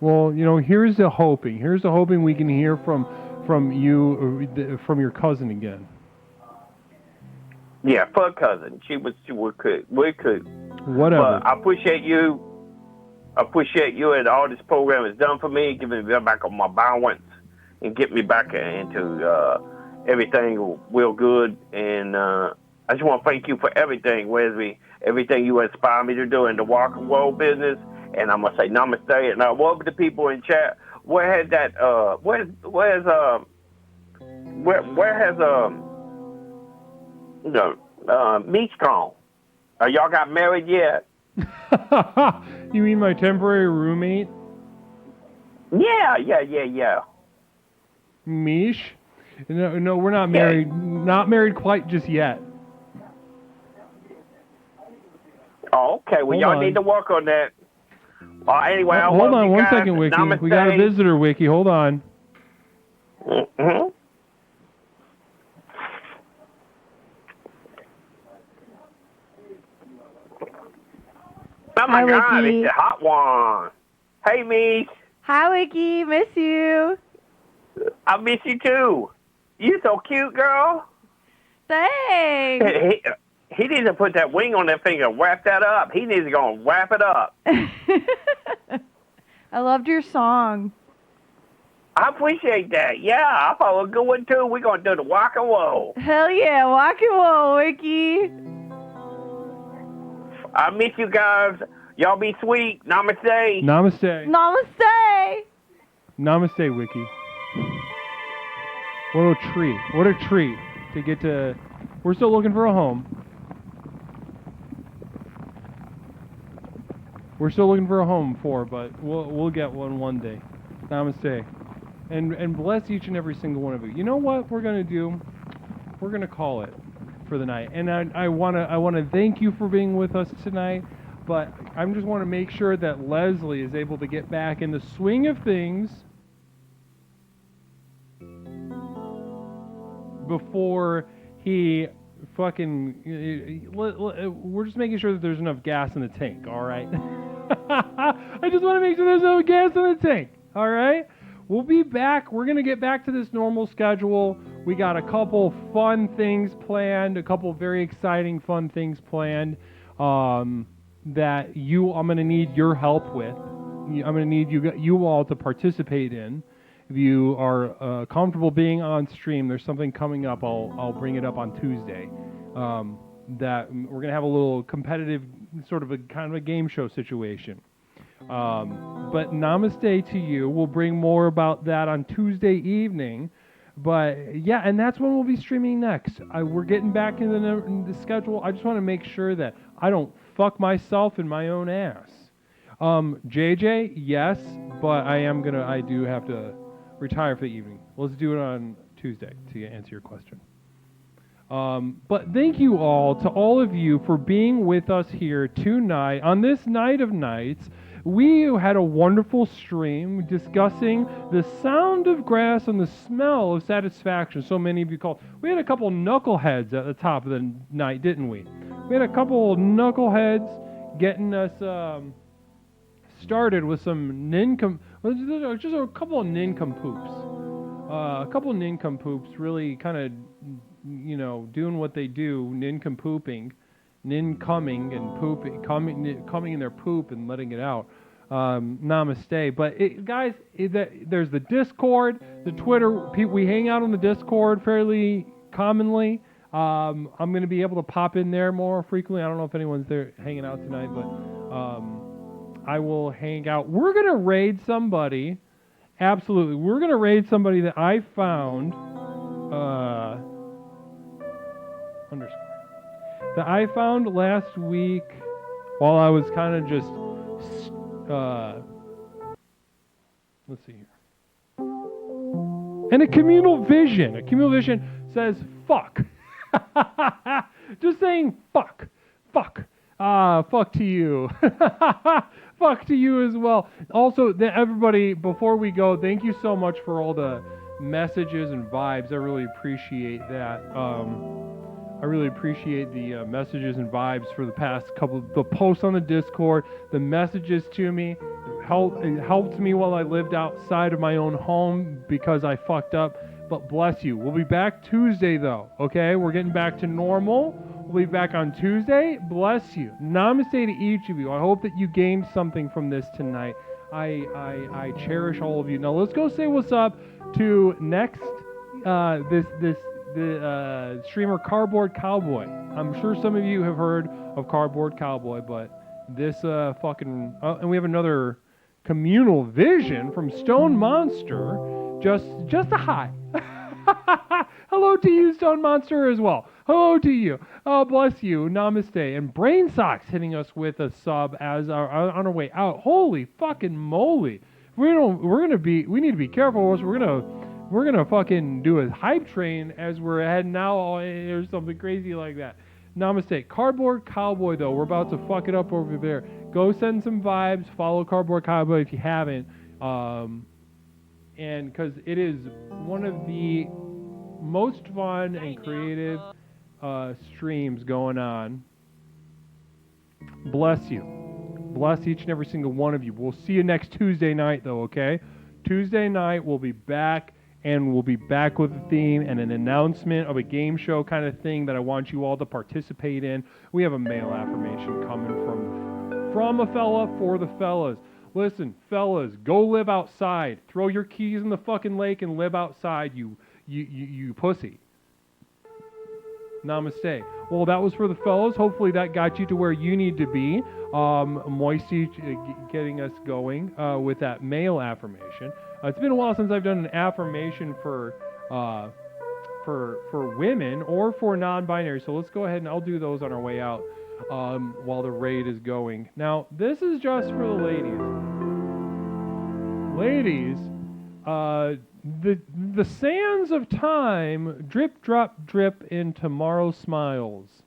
Well, here's the hoping. Here's the hoping we can hear from your cousin again. Yeah, for a cousin. We could. Whatever. But I appreciate you. And all this program has done for me, giving me back on my balance and get me back into everything real good. And I just want to thank you for everything, Wesley. Everything you inspire me to do in the rock and roll business. And I'm gonna say namaste. And what were the people in chat? Where has that? Where has Meech gone? Y'all got married yet? You mean my temporary roommate? Yeah. Mish? No, we're not married. Not married quite just yet. Oh, okay. Well, y'all need to work on that. Anyway, hold on one second, Wiki. Namaste. We got a visitor, Wiki. Hold on. Mm-hmm. Oh my God, Wiki. it's the hot one. Hey, Mish. Hi, Wiki. Miss you. I miss you too. You so cute, girl. Thanks. He needs to put that wing on that finger and wrap that up. He needs to go and wrap it up. I loved your song. I appreciate that. Yeah, I thought it was a good one too. We're going to do the rock and roll. Hell yeah, rock and roll, Wiki. I miss you guys. Y'all be sweet. Namaste. Namaste. Namaste. Namaste, Wiki. What a treat. What a treat to get to... We're still looking for a home. We're still looking for a home but we'll get one day. Namaste. And bless each and every single one of you. You know what we're going to do? We're going to call it for the night. And I want to thank you for being with us tonight, but I just want to make sure that Leslie is able to get back in the swing of things before he fucking... We're just making sure that there's enough gas in the tank, all right? I just want to make sure there's no gas in the tank, all right? We'll be back. We're going to get back to this normal schedule. We got a couple fun things planned, a couple very exciting fun things planned that I'm going to need your help with. I'm going to need you all to participate in. If you are comfortable being on stream, there's something coming up. I'll bring it up on Tuesday. That we're going to have a little competitive, sort of a kind of a game show situation. But namaste to you. We'll bring more about that on Tuesday evening. But yeah, and that's when we'll be streaming next. We're getting back in the schedule. I just want to make sure that I don't fuck myself in my own ass. JJ, yes, but I do have to retire for the evening. Let's do it on Tuesday to answer your question. But thank you all, to all of you, for being with us here tonight. On this night of nights, we had a wonderful stream discussing the sound of grass and the smell of satisfaction. So many of you called. We had a couple knuckleheads at the top of the night, didn't we? We had a couple of knuckleheads getting us started with some just a couple of nincompoops. A couple of nincompoops really kind of doing what they do, nincompooing, coming and pooping, coming in their poop and letting it out. Namaste. But guys, there's the Discord, the Twitter. We hang out on the Discord fairly commonly. I'm going to be able to pop in there more frequently. I don't know if anyone's there hanging out tonight, but I will hang out. We're going to raid somebody. Absolutely. We're going to raid somebody that I found. That I found last week while I was kind of just. Let's see here. And a communal vision says fuck. Just saying fuck. Fuck to you. Fuck to you as well. Also, everybody, before we go, thank you so much for all the messages and vibes. I really appreciate that. I really appreciate the messages and vibes for the past couple, the posts on the Discord, the messages to me. It helped me while I lived outside of my own home because I fucked up. But bless you. We'll be back Tuesday, though. Okay? We're getting back to normal. We'll be back on Tuesday. Bless you. Namaste to each of you. I hope that you gained something from this tonight. I cherish all of you. Now let's go say what's up to next the streamer Cardboard Cowboy. I'm sure some of you have heard of Cardboard Cowboy, but this and we have another communal vision from Stone Monster. Just a hi. Hello to you, Stone Monster, as well. Hello to you. Oh, bless you. Namaste. And Brain Socks hitting us with a sub as on our way out. Holy fucking moly. We need to be careful, or else we're gonna fucking do a hype train as we're heading out or something crazy like that. Namaste. Cardboard Cowboy, though, we're about to fuck it up over there. Go send some vibes. Follow Cardboard Cowboy if you haven't. And because it is one of the most fun and creative streams going on. Bless you. Bless each and every single one of you. We'll see you next Tuesday night, though, okay? Tuesday night, we'll be back, and we'll be back with a theme and an announcement of a game show kind of thing that I want you all to participate in. We have a male affirmation coming from a fella for the fellas. Listen, fellas, go live outside. Throw your keys in the fucking lake and live outside, you pussy. Namaste. Well, that was for the fellas. Hopefully that got you to where you need to be. Moisty getting us going with that male affirmation. It's been a while since I've done an affirmation for women or for non-binary. So let's go ahead and I'll do those on our way out while the raid is going. Now, this is just for the ladies. Ladies, the sands of time drip, drop, drip in tomorrow's smiles.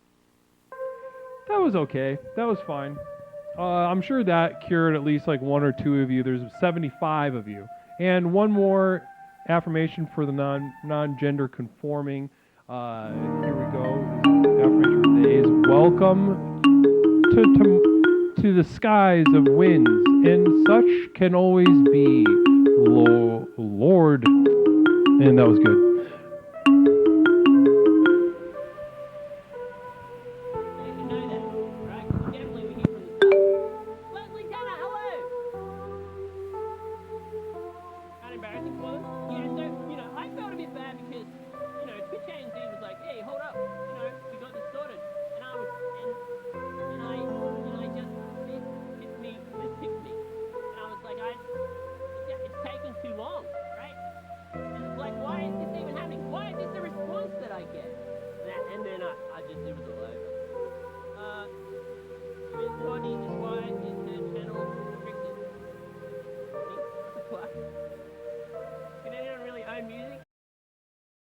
That was okay. That was fine. I'm sure that cured at least like one or two of you. There's 75 of you. And one more affirmation for the non-gender conforming. Here we go. Affirmation for the day is welcome to the skies of winds, and such can always be, Lord. And that was good.